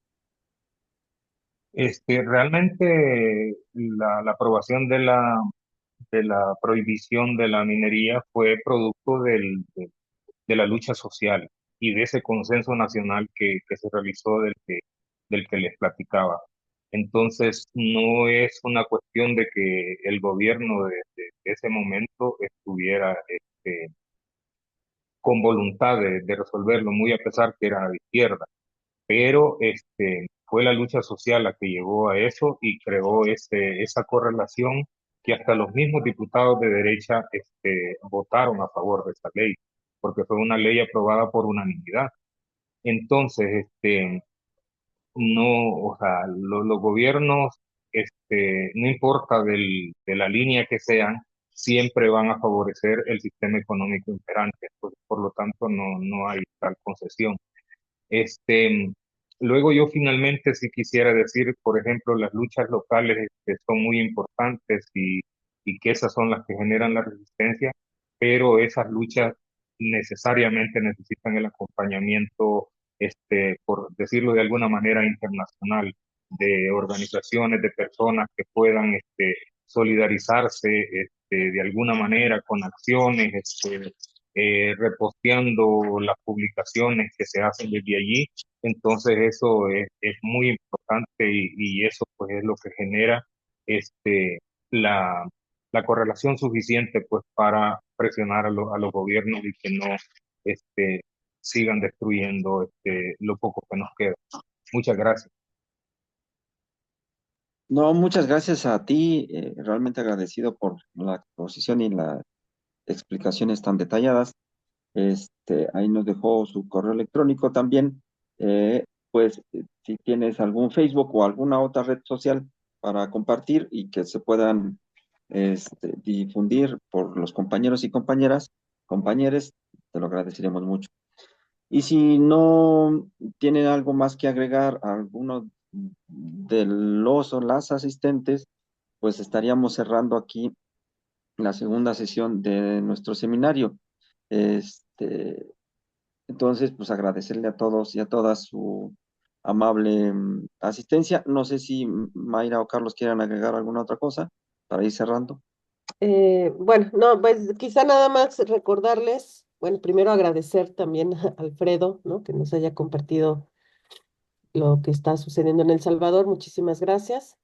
Realmente la aprobación de la prohibición de la minería fue producto de la lucha social y de ese consenso nacional que se realizó del que les platicaba. Entonces, no es una cuestión de que el gobierno de ese momento estuviera con voluntad de resolverlo, muy a pesar que era de izquierda, pero fue la lucha social la que llevó a eso y creó esa correlación que hasta los mismos diputados de derecha votaron a favor de esta ley, porque fue una ley aprobada por unanimidad. Entonces, no, o sea, los gobiernos, no importa de la línea que sean, siempre van a favorecer el sistema económico imperante. Por lo tanto, no hay tal concesión. Este, Luego yo finalmente sí quisiera decir, por ejemplo, las luchas locales son muy importantes y que esas son las que generan la resistencia, pero esas luchas necesariamente necesitan el acompañamiento, por decirlo de alguna manera, internacional, de organizaciones, de personas que puedan solidarizarse de alguna manera con acciones, reposteando las publicaciones que se hacen desde allí. Entonces eso es muy importante y eso pues es lo que genera este, la, la correlación suficiente pues para presionar a los gobiernos y que no este, sigan destruyendo lo poco que nos queda. Muchas gracias. No, muchas gracias a ti, realmente agradecido por la exposición y las explicaciones tan detalladas. Ahí nos dejó su correo electrónico también. Pues si tienes algún Facebook o alguna otra red social para compartir y que se puedan difundir por los compañeros y compañeros, te lo agradeceremos mucho. Y si no tienen algo más que agregar, alguno de los o las asistentes, pues estaríamos cerrando aquí la segunda sesión de nuestro seminario. Este, entonces, pues agradecerle a todos y a todas su amable asistencia. No sé si Mayra o Carlos quieran agregar alguna otra cosa para ir cerrando. Bueno, no, pues quizá nada más recordarles, bueno, primero agradecer también a Alfredo, ¿no? Que nos haya compartido lo que está sucediendo en El Salvador. Muchísimas gracias.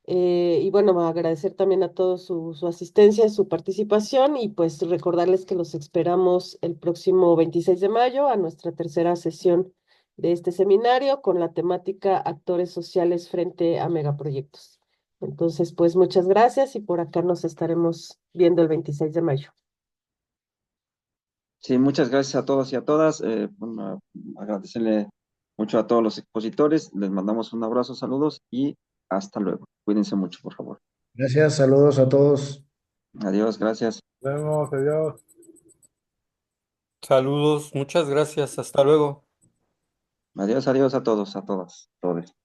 Y bueno, agradecer también a todos su asistencia, su participación y pues recordarles que los esperamos el próximo 26 de mayo a nuestra tercera sesión de este seminario con la temática Actores Sociales frente a Megaproyectos. Entonces, pues muchas gracias y por acá nos estaremos viendo el 26 de mayo. Sí, muchas gracias a todos y a todas. Bueno, agradecerle mucho a todos los expositores. Les mandamos un abrazo, saludos y hasta luego. Cuídense mucho, por favor. Gracias, saludos a todos. Adiós, gracias. Nos vemos, adiós. Saludos, muchas gracias, hasta luego. Adiós, adiós a todos, a todas, todos.